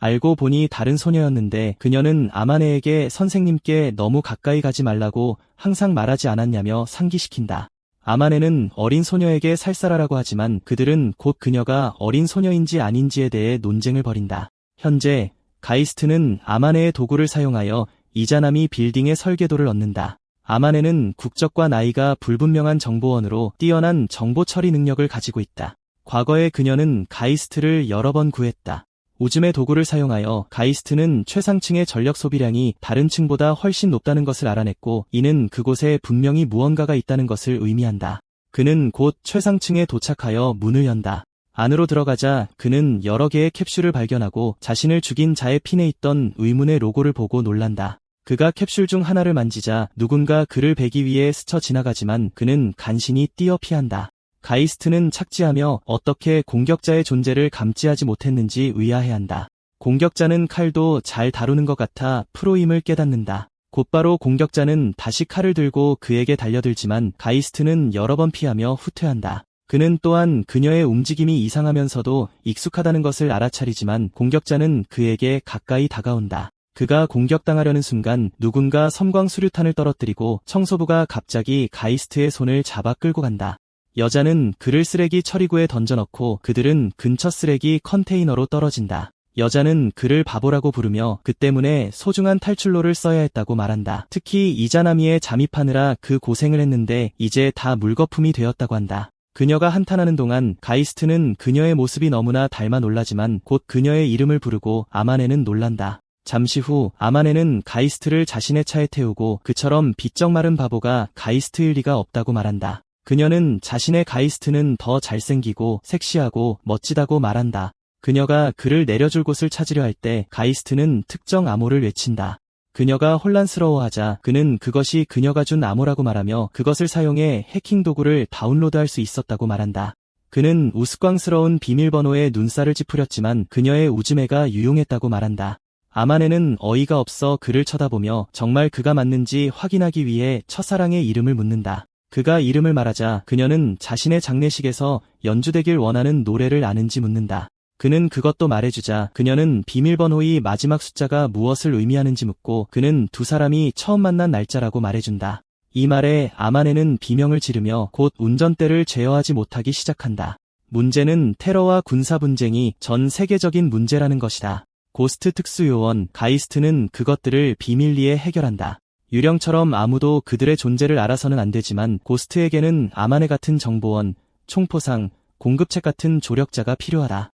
알고 보니 다른 소녀였는데 그녀는 아마네에게 선생님께 너무 가까이 가지 말라고 항상 말하지 않았냐며 상기시킨다. 아마네는 어린 소녀에게 살살하라고 하지만 그들은 곧 그녀가 어린 소녀인지 아닌지에 대해 논쟁을 벌인다. 현재 가이스트는 아마네의 도구를 사용하여 이자남이 빌딩의 설계도를 얻는다. 아마네는 국적과 나이가 불분명한 정보원으로 뛰어난 정보 처리 능력을 가지고 있다. 과거에 그녀는 가이스트를 여러 번 구했다. 오즘의 도구를 사용하여 가이스트는 최상층의 전력 소비량이 다른 층보다 훨씬 높다는 것을 알아냈고, 이는 그곳에 분명히 무언가가 있다는 것을 의미한다. 그는 곧 최상층에 도착하여 문을 연다. 안으로 들어가자 그는 여러 개의 캡슐을 발견하고 자신을 죽인 자의 핀에 있던 의문의 로고를 보고 놀란다. 그가 캡슐 중 하나를 만지자 누군가 그를 베기 위해 스쳐 지나가지만 그는 간신히 뛰어 피한다. 가이스트는 착지하며 어떻게 공격자의 존재를 감지하지 못했는지 의아해한다. 공격자는 칼도 잘 다루는 것 같아 프로임을 깨닫는다. 곧바로 공격자는 다시 칼을 들고 그에게 달려들지만 가이스트는 여러 번 피하며 후퇴한다. 그는 또한 그녀의 움직임이 이상하면서도 익숙하다는 것을 알아차리지만 공격자는 그에게 가까이 다가온다. 그가 공격당하려는 순간 누군가 섬광 수류탄을 떨어뜨리고 청소부가 갑자기 가이스트의 손을 잡아 끌고 간다. 여자는 그를 쓰레기 처리구에 던져넣고 그들은 근처 쓰레기 컨테이너로 떨어진다. 여자는 그를 바보라고 부르며 그 때문에 소중한 탈출로를 써야 했다고 말한다. 특히 이자나미에 잠입하느라 그 고생을 했는데 이제 다 물거품이 되었다고 한다. 그녀가 한탄하는 동안 가이스트는 그녀의 모습이 너무나 닮아 놀라지만 곧 그녀의 이름을 부르고 아마네는 놀란다. 잠시 후 아마네는 가이스트를 자신의 차에 태우고 그처럼 비쩍 마른 바보가 가이스트일 리가 없다고 말한다. 그녀는 자신의 가이스트는 더 잘생기고 섹시하고 멋지다고 말한다. 그녀가 그를 내려줄 곳을 찾으려 할 때 가이스트는 특정 암호를 외친다. 그녀가 혼란스러워하자 그는 그것이 그녀가 준 암호라고 말하며 그것을 사용해 해킹 도구를 다운로드할 수 있었다고 말한다. 그는 우스꽝스러운 비밀번호에 눈살을 찌푸렸지만 그녀의 우즈매가 유용했다고 말한다. 아마네는 어이가 없어 그를 쳐다보며 정말 그가 맞는지 확인하기 위해 첫사랑의 이름을 묻는다. 그가 이름을 말하자 그녀는 자신의 장례식에서 연주되길 원하는 노래를 아는지 묻는다. 그는 그것도 말해주자 그녀는 비밀번호의 마지막 숫자가 무엇을 의미하는지 묻고 그는 두 사람이 처음 만난 날짜라고 말해준다. 이 말에 아마네는 비명을 지르며 곧 운전대를 제어하지 못하기 시작한다. 문제는 테러와 군사분쟁이 전 세계적인 문제라는 것이다. 고스트 특수요원 가이스트는 그것들을 비밀리에 해결한다. 유령처럼 아무도 그들의 존재를 알아서는 안 되지만 고스트에게는 아마네 같은 정보원, 총포상, 공급책 같은 조력자가 필요하다.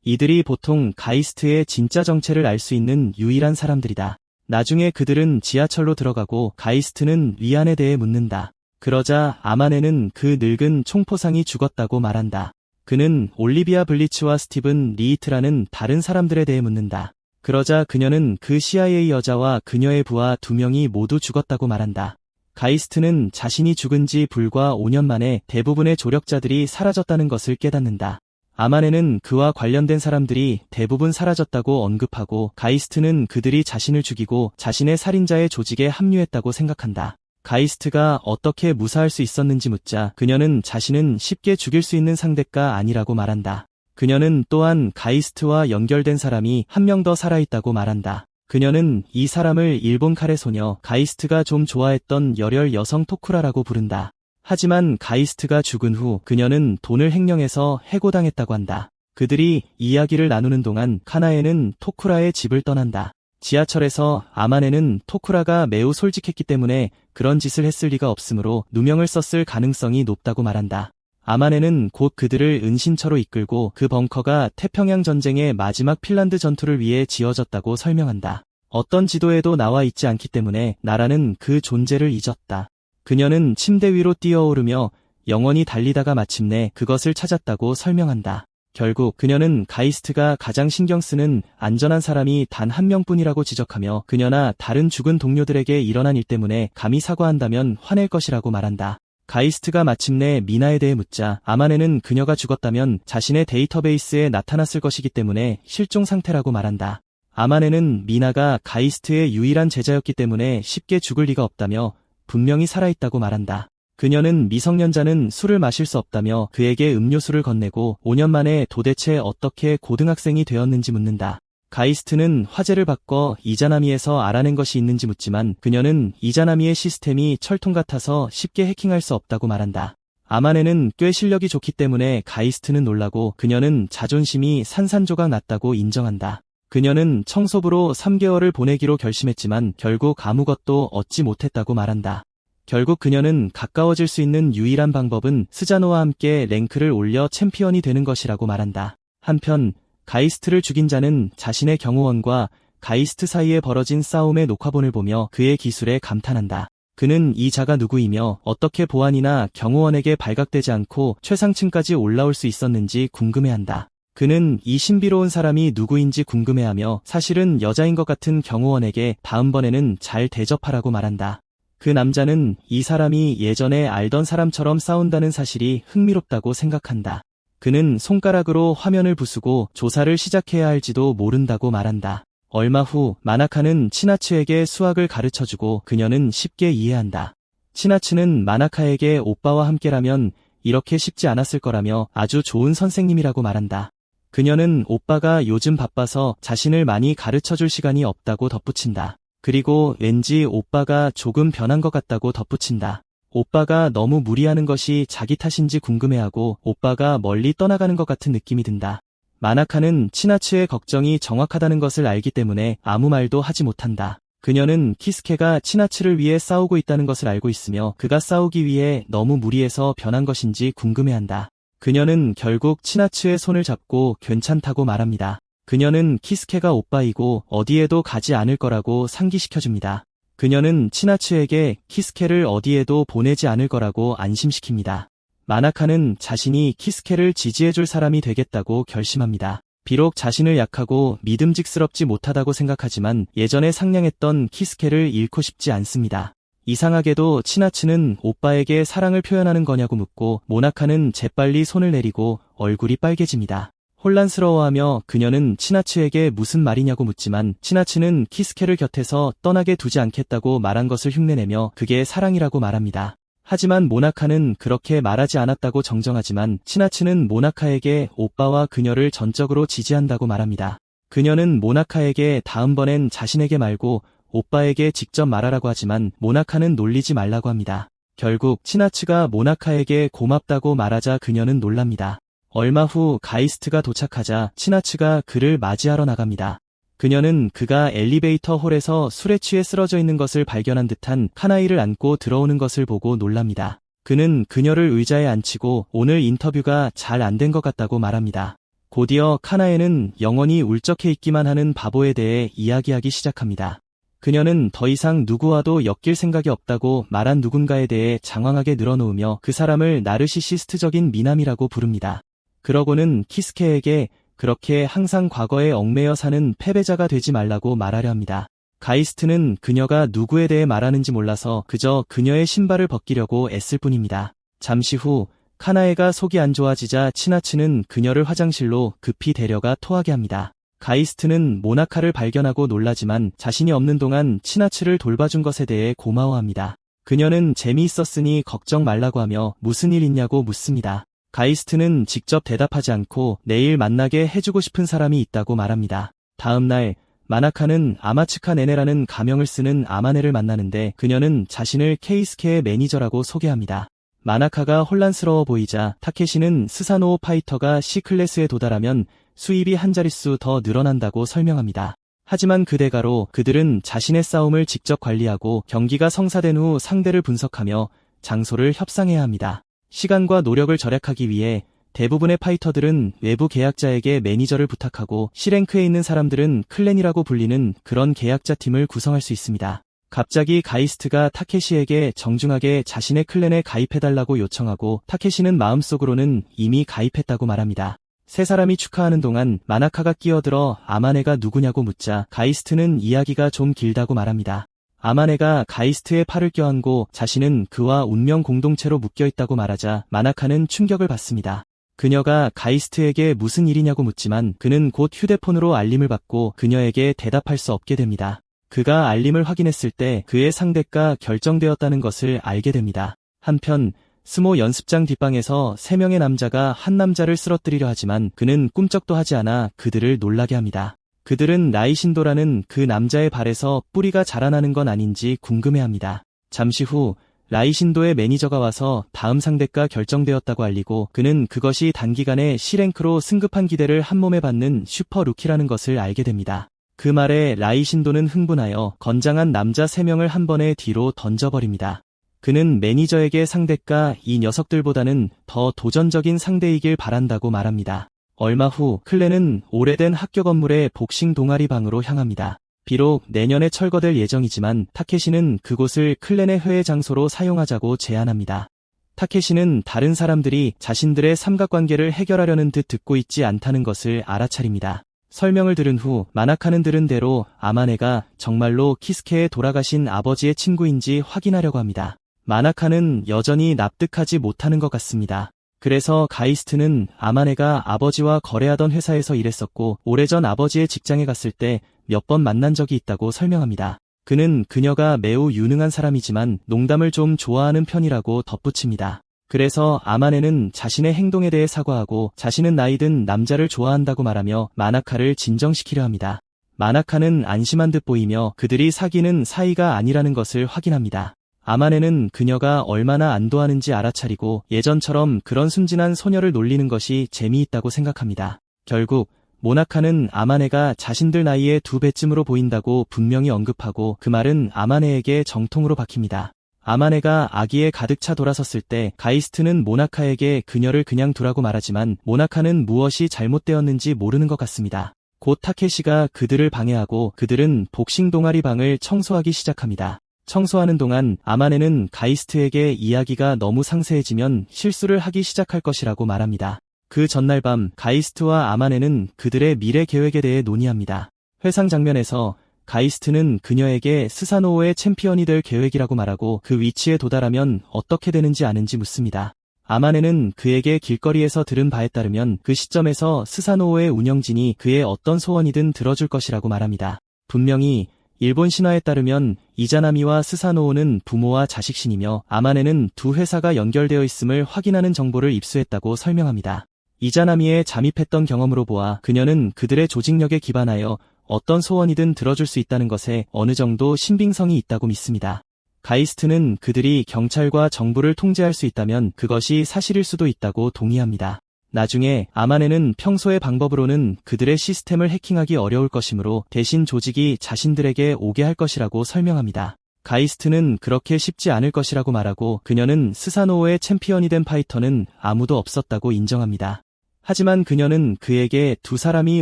이들이 보통 가이스트의 진짜 정체를 알 수 있는 유일한 사람들이다. 나중에 그들은 지하철로 들어가고 가이스트는 위안에 대해 묻는다. 그러자 아마네는 그 늙은 총포상이 죽었다고 말한다. 그는 올리비아 블리츠와 스티븐 리히트라는 다른 사람들에 대해 묻는다. 그러자 그녀는 그 CIA 여자와 그녀의 부하 2명이 모두 죽었다고 말한다. 가이스트는 자신이 죽은 지 불과 5년 만에 대부분의 조력자들이 사라졌다는 것을 깨닫는다. 아마네는 그와 관련된 사람들이 대부분 사라졌다고 언급하고 가이스트는 그들이 자신을 죽이고 자신의 살인자의 조직에 합류했다고 생각한다. 가이스트가 어떻게 무사할 수 있었는지 묻자 그녀는 자신은 쉽게 죽일 수 있는 상대가 아니라고 말한다. 그녀는 또한 가이스트와 연결된 사람이 한 명 더 살아있다고 말한다. 그녀는 이 사람을 일본 카레 소녀 가이스트가 좀 좋아했던 열혈 여성 토쿠라라고 부른다. 하지만 가이스트가 죽은 후 그녀는 돈을 횡령해서 해고당했다고 한다. 그들이 이야기를 나누는 동안 카나에는 토쿠라의 집을 떠난다. 지하철에서 아마네는 토쿠라가 매우 솔직했기 때문에 그런 짓을 했을 리가 없으므로 누명을 썼을 가능성이 높다고 말한다. 아마네는 곧 그들을 은신처로 이끌고 그 벙커가 태평양 전쟁의 마지막 핀란드 전투를 위해 지어졌다고 설명한다. 어떤 지도에도 나와 있지 않기 때문에 나라는 그 존재를 잊었다. 그녀는 침대 위로 뛰어오르며 영원히 달리다가 마침내 그것을 찾았다고 설명한다. 결국 그녀는 가이스트가 가장 신경 쓰는 안전한 사람이 단 한 명뿐이라고 지적하며 그녀나 다른 죽은 동료들에게 일어난 일 때문에 감히 사과한다면 화낼 것이라고 말한다. 가이스트가 마침내 미나에 대해 묻자 아마네는 그녀가 죽었다면 자신의 데이터베이스에 나타났을 것이기 때문에 실종 상태라고 말한다. 아마네는 미나가 가이스트의 유일한 제자였기 때문에 쉽게 죽을 리가 없다며 분명히 살아있다고 말한다. 그녀는 미성년자는 술을 마실 수 없다며 그에게 음료수를 건네고 5년 만에 도대체 어떻게 고등학생이 되었는지 묻는다. 가이스트는 화제를 바꿔 이자나미에서 알아낸 것이 있는지 묻지만 그녀는 이자나미의 시스템이 철통 같아서 쉽게 해킹할 수 없다고 말한다. 아마네는 꽤 실력이 좋기 때문에 가이스트는 놀라고 그녀는 자존심이 산산조각 났다고 인정한다. 그녀는 청소부로 3개월을 보내기로 결심했지만 결국 아무것도 얻지 못했다고 말한다. 결국 그녀는 가까워질 수 있는 유일한 방법은 스자노와 함께 랭크를 올려 챔피언이 되는 것이라고 말한다. 한편 가이스트를 죽인 자는 자신의 경호원과 가이스트 사이에 벌어진 싸움의 녹화본을 보며 그의 기술에 감탄한다. 그는 이 자가 누구이며 어떻게 보안이나 경호원에게 발각되지 않고 최상층까지 올라올 수 있었는지 궁금해한다. 그는 이 신비로운 사람이 누구인지 궁금해하며 사실은 여자인 것 같은 경호원에게 다음번에는 잘 대접하라고 말한다. 그 남자는 이 사람이 예전에 알던 사람처럼 싸운다는 사실이 흥미롭다고 생각한다. 그는 손가락으로 화면을 부수고 조사를 시작해야 할지도 모른다고 말한다. 얼마 후 마나카는 치나츠에게 수학을 가르쳐주고 그녀는 쉽게 이해한다. 치나츠는 마나카에게 오빠와 함께라면 이렇게 쉽지 않았을 거라며 아주 좋은 선생님이라고 말한다. 그녀는 오빠가 요즘 바빠서 자신을 많이 가르쳐줄 시간이 없다고 덧붙인다. 그리고 왠지 오빠가 조금 변한 것 같다고 덧붙인다. 오빠가 너무 무리하는 것이 자기 탓인지 궁금해하고 오빠가 멀리 떠나가는 것 같은 느낌이 든다. 마나카는 치나츠의 걱정이 정확하다는 것을 알기 때문에 아무 말도 하지 못한다. 그녀는 키스케가 치나츠를 위해 싸우고 있다는 것을 알고 있으며 그가 싸우기 위해 너무 무리해서 변한 것인지 궁금해한다. 그녀는 결국 치나츠의 손을 잡고 괜찮다고 말합니다. 그녀는 키스케가 오빠이고 어디에도 가지 않을 거라고 상기시켜줍니다. 그녀는 치나츠에게 키스케를 어디에도 보내지 않을 거라고 안심시킵니다. 마나카는 자신이 키스케를 지지해줄 사람이 되겠다고 결심합니다. 비록 자신을 약하고 믿음직스럽지 못하다고 생각하지만 예전에 상냥했던 키스케를 잃고 싶지 않습니다. 이상하게도 치나츠는 오빠에게 사랑을 표현하는 거냐고 묻고 모나카는 재빨리 손을 내리고 얼굴이 빨개집니다. 혼란스러워하며 그녀는 치나츠에게 무슨 말이냐고 묻지만 치나츠는 키스케를 곁에서 떠나게 두지 않겠다고 말한 것을 흉내내며 그게 사랑이라고 말합니다. 하지만 모나카는 그렇게 말하지 않았다고 정정하지만 치나츠는 모나카에게 오빠와 그녀를 전적으로 지지한다고 말합니다. 그녀는 모나카에게 다음번엔 자신에게 말고 오빠에게 직접 말하라고 하지만 모나카는 놀리지 말라고 합니다. 결국 치나츠가 모나카에게 고맙다고 말하자 그녀는 놀랍니다. 얼마 후 가이스트가 도착하자 치나츠가 그를 맞이하러 나갑니다. 그녀는 그가 엘리베이터 홀에서 술에 취해 쓰러져 있는 것을 발견한 듯한 카나이를 안고 들어오는 것을 보고 놀랍니다. 그는 그녀를 의자에 앉히고 오늘 인터뷰가 잘 안 된 것 같다고 말합니다. 곧이어 카나에는 영원히 울적해 있기만 하는 바보에 대해 이야기하기 시작합니다. 그녀는 더 이상 누구와도 엮일 생각이 없다고 말한 누군가에 대해 장황하게 늘어놓으며 그 사람을 나르시시스트적인 미남이라고 부릅니다. 그러고는 키스케에게 그렇게 항상 과거에 얽매여 사는 패배자가 되지 말라고 말하려 합니다. 가이스트는 그녀가 누구에 대해 말하는지 몰라서 그저 그녀의 신발을 벗기려고 애쓸 뿐입니다. 잠시 후 카나에가 속이 안 좋아지자 치나츠는 그녀를 화장실로 급히 데려가 토하게 합니다. 가이스트는 모나카를 발견하고 놀라지만 자신이 없는 동안 치나츠를 돌봐준 것에 대해 고마워합니다. 그녀는 재미있었으니 걱정 말라고 하며 무슨 일 있냐고 묻습니다. 가이스트는 직접 대답하지 않고 내일 만나게 해주고 싶은 사람이 있다고 말합니다. 다음 날 마나카는 아마츠카 네네라는 가명을 쓰는 아마네를 만나는데 그녀는 자신을 케이스케의 매니저라고 소개합니다. 마나카가 혼란스러워 보이자 타케시는 스사노오 파이터가 C클래스에 도달하면 수입이 한 자릿수 더 늘어난다고 설명합니다. 하지만 그 대가로 그들은 자신의 싸움을 직접 관리하고 경기가 성사된 후 상대를 분석하며 장소를 협상해야 합니다. 시간과 노력을 절약하기 위해 대부분의 파이터들은 외부 계약자에게 매니저를 부탁하고 C랭크에 있는 사람들은 클랜이라고 불리는 그런 계약자 팀을 구성할 수 있습니다. 갑자기 가이스트가 타케시에게 정중하게 자신의 클랜에 가입해달라고 요청하고 타케시는 마음속으로는 이미 가입했다고 말합니다. 세 사람이 축하하는 동안 마나카가 끼어들어 아마네가 누구냐고 묻자 가이스트는 이야기가 좀 길다고 말합니다. 아마네가 가이스트의 팔을 껴안고 자신은 그와 운명 공동체로 묶여있다고 말하자 마나카는 충격을 받습니다. 그녀가 가이스트에게 무슨 일이냐고 묻지만 그는 곧 휴대폰으로 알림을 받고 그녀에게 대답할 수 없게 됩니다. 그가 알림을 확인했을 때 그의 상대가 결정되었다는 것을 알게 됩니다. 한편 스모 연습장 뒷방에서 3명의 남자가 한 남자를 쓰러뜨리려 하지만 그는 꿈쩍도 하지 않아 그들을 놀라게 합니다. 그들은 나이신도라는 그 남자의 발에서 뿌리가 자라나는 건 아닌지 궁금해합니다. 잠시 후 라이신도의 매니저가 와서 다음 상대가 결정되었다고 알리고 그는 그것이 단기간에 C랭크로 승급한 기대를 한몸에 받는 슈퍼 루키라는 것을 알게 됩니다. 그 말에 라이신도는 흥분하여 건장한 남자 3명을 한 번에 뒤로 던져버립니다. 그는 매니저에게 상대가 이 녀석들보다는 더 도전적인 상대이길 바란다고 말합니다. 얼마 후 클랜은 오래된 학교 건물의 복싱 동아리 방으로 향합니다. 비록 내년에 철거될 예정이지만 타케시는 그곳을 클랜의 회의 장소로 사용하자고 제안합니다. 타케시는 다른 사람들이 자신들의 삼각관계를 해결하려는 듯 듣고 있지 않다는 것을 알아차립니다. 설명을 들은 후 마나카는 들은 대로 아마네가 정말로 키스케의 돌아가신 아버지의 친구인지 확인하려고 합니다. 마나카는 여전히 납득하지 못하는 것 같습니다. 그래서 가이스트는 아마네가 아버지와 거래하던 회사에서 일했었고 오래전 아버지의 직장에 갔을 때 몇 번 만난 적이 있다고 설명합니다. 그는 그녀가 매우 유능한 사람이지만 농담을 좀 좋아하는 편이라고 덧붙입니다. 그래서 아마네는 자신의 행동에 대해 사과하고 자신은 나이든 남자를 좋아한다고 말하며 마나카를 진정시키려 합니다. 마나카는 안심한 듯 보이며 그들이 사귀는 사이가 아니라는 것을 확인합니다. 아마네는 그녀가 얼마나 안도하는지 알아차리고 예전처럼 그런 순진한 소녀를 놀리는 것이 재미있다고 생각합니다. 결국 모나카는 아마네가 자신들 나이의 2배쯤으로 보인다고 분명히 언급하고 그 말은 아마네에게 정통으로 박힙니다. 아마네가 아기에 가득 차 돌아섰을 때 가이스트는 모나카에게 그녀를 그냥 두라고 말하지만 모나카는 무엇이 잘못되었는지 모르는 것 같습니다. 곧 타케시가 그들을 방해하고 그들은 복싱 동아리 방을 청소하기 시작합니다. 청소하는 동안 아마네는 가이스트에게 이야기가 너무 상세해지면 실수를 하기 시작할 것이라고 말합니다. 그 전날 밤 가이스트와 아마네는 그들의 미래 계획에 대해 논의합니다. 회상 장면에서 가이스트는 그녀에게 스사노오의 챔피언이 될 계획이라고 말하고 그 위치에 도달하면 어떻게 되는지 아는지 묻습니다. 아마네는 그에게 길거리에서 들은 바에 따르면 그 시점에서 스사노오의 운영진이 그의 어떤 소원이든 들어줄 것이라고 말합니다. 분명히 일본 신화에 따르면 이자나미와 스사노오는 부모와 자식신이며 아마네는 두 회사가 연결되어 있음을 확인하는 정보를 입수했다고 설명합니다. 이자나미에 잠입했던 경험으로 보아 그녀는 그들의 조직력에 기반하여 어떤 소원이든 들어줄 수 있다는 것에 어느 정도 신빙성이 있다고 믿습니다. 가이스트는 그들이 경찰과 정부를 통제할 수 있다면 그것이 사실일 수도 있다고 동의합니다. 나중에 아마네는 평소의 방법으로는 그들의 시스템을 해킹하기 어려울 것이므로 대신 조직이 자신들에게 오게 할 것이라고 설명합니다. 가이스트는 그렇게 쉽지 않을 것이라고 말하고 그녀는 스사노오의 챔피언이 된 파이터는 아무도 없었다고 인정합니다. 하지만 그녀는 그에게 두 사람이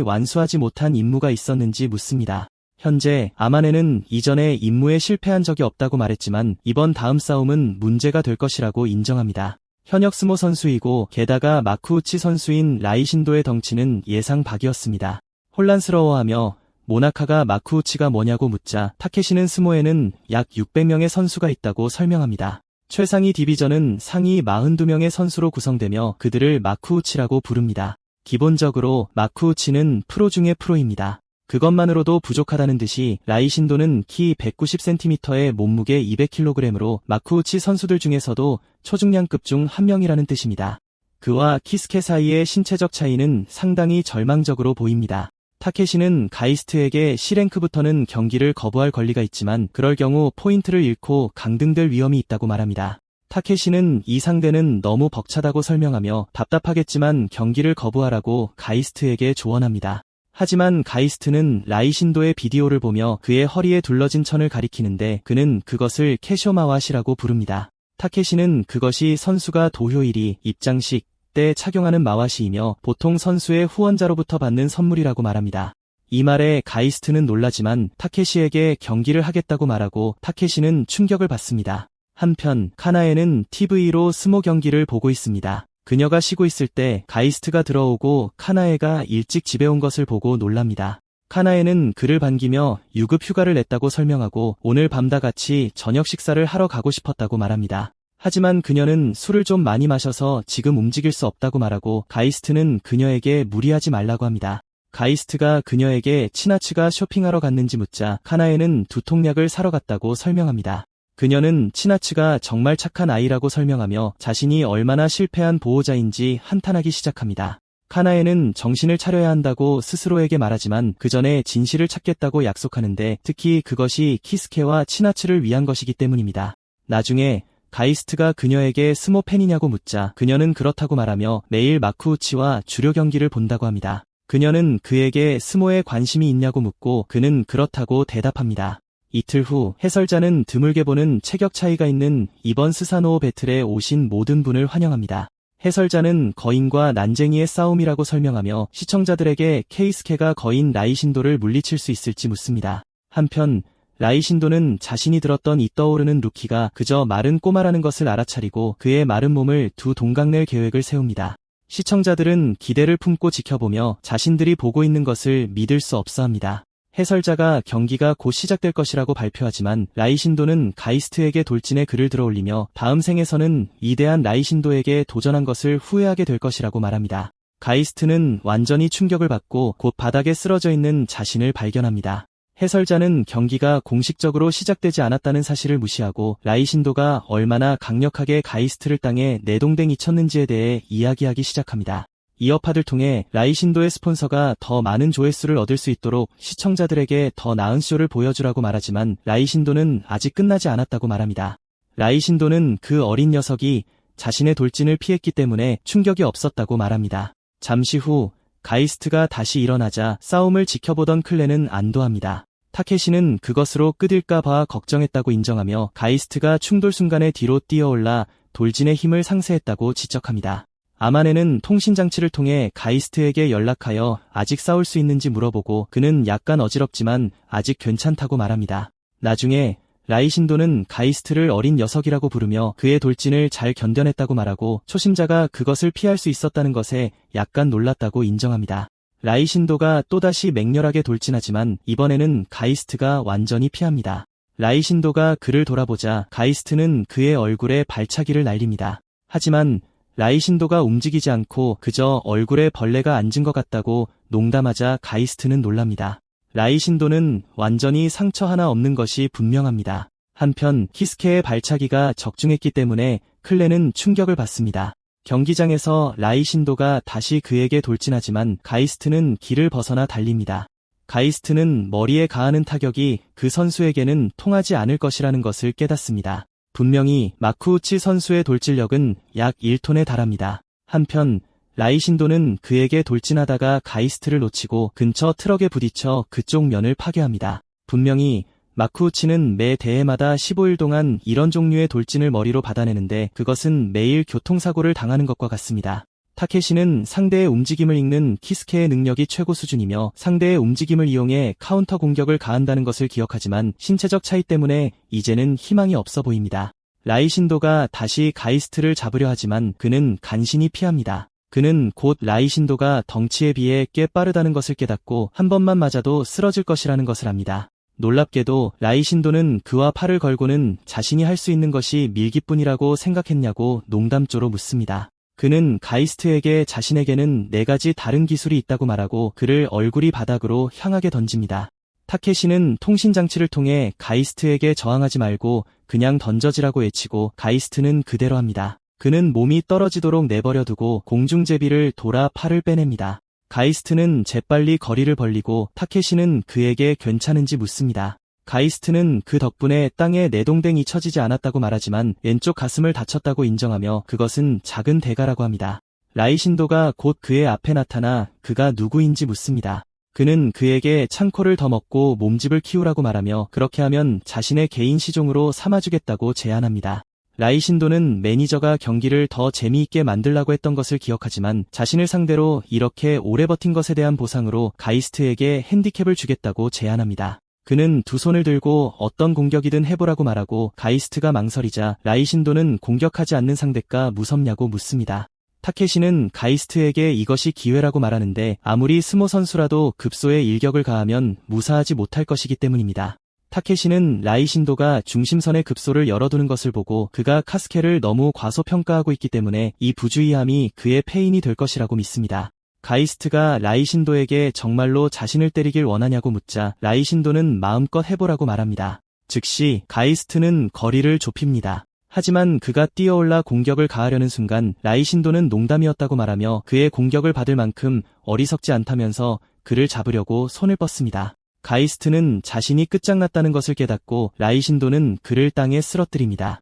완수하지 못한 임무가 있었는지 묻습니다. 현재 아마네는 이전에 임무에 실패한 적이 없다고 말했지만 이번 다음 싸움은 문제가 될 것이라고 인정합니다. 현역 스모 선수이고 게다가 마쿠우치 선수인 라이신도의 덩치는 예상 밖이었습니다. 혼란스러워하며 모나카가 마쿠우치가 뭐냐고 묻자 타케시는 스모에는 약 600명의 선수가 있다고 설명합니다. 최상위 디비전은 상위 42명의 선수로 구성되며 그들을 마쿠우치라고 부릅니다. 기본적으로 마쿠우치는 프로 중의 프로입니다. 그것만으로도 부족하다는 듯이 라이신도는 키 190cm에 몸무게 200kg으로 마쿠우치 선수들 중에서도 초중량급 중 한 명이라는 뜻입니다. 그와 키스케 사이의 신체적 차이는 상당히 절망적으로 보입니다. 타케시는 가이스트에게 C랭크부터는 경기를 거부할 권리가 있지만 그럴 경우 포인트를 잃고 강등될 위험이 있다고 말합니다. 타케시는 이 상대는 너무 벅차다고 설명하며 답답하겠지만 경기를 거부하라고 가이스트에게 조언합니다. 하지만 가이스트는 라이신도의 비디오를 보며 그의 허리에 둘러진 천을 가리키는데 그는 그것을 캐쇼마와시라고 부릅니다. 타케시는 그것이 선수가 도효일이 입장식 때 착용하는 마와시이며 보통 선수의 후원자로부터 받는 선물이라고 말합니다. 이 말에 가이스트는 놀라지만 타케시에게 경기를 하겠다고 말하고 타케시는 충격을 받습니다. 한편 카나에는 TV로 스모 경기를 보고 있습니다. 그녀가 쉬고 있을 때 가이스트가 들어오고 카나에가 일찍 집에 온 것을 보고 놀랍니다. 카나에는 그를 반기며 유급 휴가를 냈다고 설명하고 오늘 밤 다 같이 저녁 식사를 하러 가고 싶었다고 말합니다. 하지만 그녀는 술을 좀 많이 마셔서 지금 움직일 수 없다고 말하고 가이스트는 그녀에게 무리하지 말라고 합니다. 가이스트가 그녀에게 치나츠가 쇼핑하러 갔는지 묻자 카나에는 두통약을 사러 갔다고 설명합니다. 그녀는 치나츠가 정말 착한 아이라고 설명하며 자신이 얼마나 실패한 보호자인지 한탄하기 시작합니다. 카나에는 정신을 차려야 한다고 스스로에게 말하지만 그 전에 진실을 찾겠다고 약속하는데 특히 그것이 키스케와 치나츠를 위한 것이기 때문입니다. 나중에 가이스트가 그녀에게 스모 팬이냐고 묻자 그녀는 그렇다고 말하며 매일 마쿠우치와 주료 경기를 본다고 합니다. 그녀는 그에게 스모에 관심이 있냐고 묻고 그는 그렇다고 대답합니다. 이틀 후 해설자는 드물게 보는 체격 차이가 있는 이번 스사노오 배틀에 오신 모든 분을 환영합니다. 해설자는 거인과 난쟁이의 싸움이라고 설명하며 시청자들에게 케이스케가 거인 라이신도를 물리칠 수 있을지 묻습니다. 한편 라이신도는 자신이 들었던 이 떠오르는 루키가 그저 마른 꼬마라는 것을 알아차리고 그의 마른 몸을 두 동강낼 계획을 세웁니다. 시청자들은 기대를 품고 지켜보며 자신들이 보고 있는 것을 믿을 수 없어합니다. 해설자가 경기가 곧 시작될 것이라고 발표하지만 라이신도는 가이스트에게 돌진의 글을 들어올리며 다음 생에서는 위대한 라이신도에게 도전한 것을 후회하게 될 것이라고 말합니다. 가이스트는 완전히 충격을 받고 곧 바닥에 쓰러져 있는 자신을 발견합니다. 해설자는 경기가 공식적으로 시작되지 않았다는 사실을 무시하고 라이신도가 얼마나 강력하게 가이스트를 땅에 내동댕이 쳤는지에 대해 이야기하기 시작합니다. 이 여파를 통해 라이신도의 스폰서가 더 많은 조회수를 얻을 수 있도록 시청자들에게 더 나은 쇼를 보여주라고 말하지만 라이신도는 아직 끝나지 않았다고 말합니다. 라이신도는 그 어린 녀석이 자신의 돌진을 피했기 때문에 충격이 없었다고 말합니다. 잠시 후 가이스트가 다시 일어나자 싸움을 지켜보던 클레는 안도합니다. 타케시는 그것으로 끝일까 봐 걱정했다고 인정하며 가이스트가 충돌 순간에 뒤로 뛰어올라 돌진의 힘을 상쇄했다고 지적합니다. 아마네는 통신장치를 통해 가이스트에게 연락하여 아직 싸울 수 있는지 물어보고 그는 약간 어지럽지만 아직 괜찮다고 말합니다. 나중에 라이신도는 가이스트를 어린 녀석이라고 부르며 그의 돌진을 잘 견뎌냈다고 말하고 초심자가 그것을 피할 수 있었다는 것에 약간 놀랐다고 인정합니다. 라이신도가 또다시 맹렬하게 돌진하지만 이번에는 가이스트가 완전히 피합니다. 라이신도가 그를 돌아보자 가이스트는 그의 얼굴에 발차기를 날립니다. 하지만 라이신도가 움직이지 않고 그저 얼굴에 벌레가 앉은 것 같다고 농담하자 가이스트는 놀랍니다. 라이신도는 완전히 상처 하나 없는 것이 분명합니다. 한편 키스케의 발차기가 적중했기 때문에 클레는 충격을 받습니다. 경기장에서 라이신도가 다시 그에게 돌진하지만 가이스트는 길을 벗어나 달립니다. 가이스트는 머리에 가하는 타격이 그 선수에게는 통하지 않을 것이라는 것을 깨닫습니다. 분명히 마쿠우치 선수의 돌진력은 약 1톤에 달합니다. 한편 라이신도는 그에게 돌진하다가 가이스트를 놓치고 근처 트럭에 부딪혀 그쪽 면을 파괴합니다. 분명히 마쿠우치는 매 대회마다 15일 동안 이런 종류의 돌진을 머리로 받아내는데 그것은 매일 교통사고를 당하는 것과 같습니다. 타케시는 상대의 움직임을 읽는 키스케의 능력이 최고 수준이며 상대의 움직임을 이용해 카운터 공격을 가한다는 것을 기억하지만 신체적 차이 때문에 이제는 희망이 없어 보입니다. 라이신도가 다시 가이스트를 잡으려 하지만 그는 간신히 피합니다. 그는 곧 라이신도가 덩치에 비해 꽤 빠르다는 것을 깨닫고 한 번만 맞아도 쓰러질 것이라는 것을 압니다. 놀랍게도 라이신도는 그와 팔을 걸고는 자신이 할 수 있는 것이 밀기뿐이라고 생각했냐고 농담조로 묻습니다. 그는 가이스트에게 자신에게는 4가지 다른 기술이 있다고 말하고 그를 얼굴이 바닥으로 향하게 던집니다. 타케시는 통신장치를 통해 가이스트에게 저항하지 말고 그냥 던져지라고 외치고 가이스트는 그대로 합니다. 그는 몸이 떨어지도록 내버려두고 공중제비를 돌아 팔을 빼냅니다. 가이스트는 재빨리 거리를 벌리고 타케시는 그에게 괜찮은지 묻습니다. 가이스트는 그 덕분에 땅에 내동댕이 쳐지지 않았다고 말하지만 왼쪽 가슴을 다쳤다고 인정하며 그것은 작은 대가라고 합니다. 라이신도가 곧 그의 앞에 나타나 그가 누구인지 묻습니다. 그는 그에게 창코를 더 먹고 몸집을 키우라고 말하며 그렇게 하면 자신의 개인 시종으로 삼아주겠다고 제안합니다. 라이신도는 매니저가 경기를 더 재미있게 만들라고 했던 것을 기억하지만 자신을 상대로 이렇게 오래 버틴 것에 대한 보상으로 가이스트에게 핸디캡을 주겠다고 제안합니다. 그는 두 손을 들고 어떤 공격이든 해보라고 말하고 가이스트가 망설이자 라이신도는 공격하지 않는 상대가 무섭냐고 묻습니다. 타케시는 가이스트에게 이것이 기회라고 말하는데 아무리 스모 선수라도 급소에 일격을 가하면 무사하지 못할 것이기 때문입니다. 타케시는 라이신도가 중심선의 급소를 열어두는 것을 보고 그가 카스케를 너무 과소평가하고 있기 때문에 이 부주의함이 그의 패인이 될 것이라고 믿습니다. 가이스트가 라이신도에게 정말로 자신을 때리길 원하냐고 묻자 라이신도는 마음껏 해보라고 말합니다. 즉시 가이스트는 거리를 좁힙니다. 하지만 그가 뛰어올라 공격을 가하려는 순간 라이신도는 농담이었다고 말하며 그의 공격을 받을 만큼 어리석지 않다면서 그를 잡으려고 손을 뻗습니다. 가이스트는 자신이 끝장났다는 것을 깨닫고 라이신도는 그를 땅에 쓰러뜨립니다.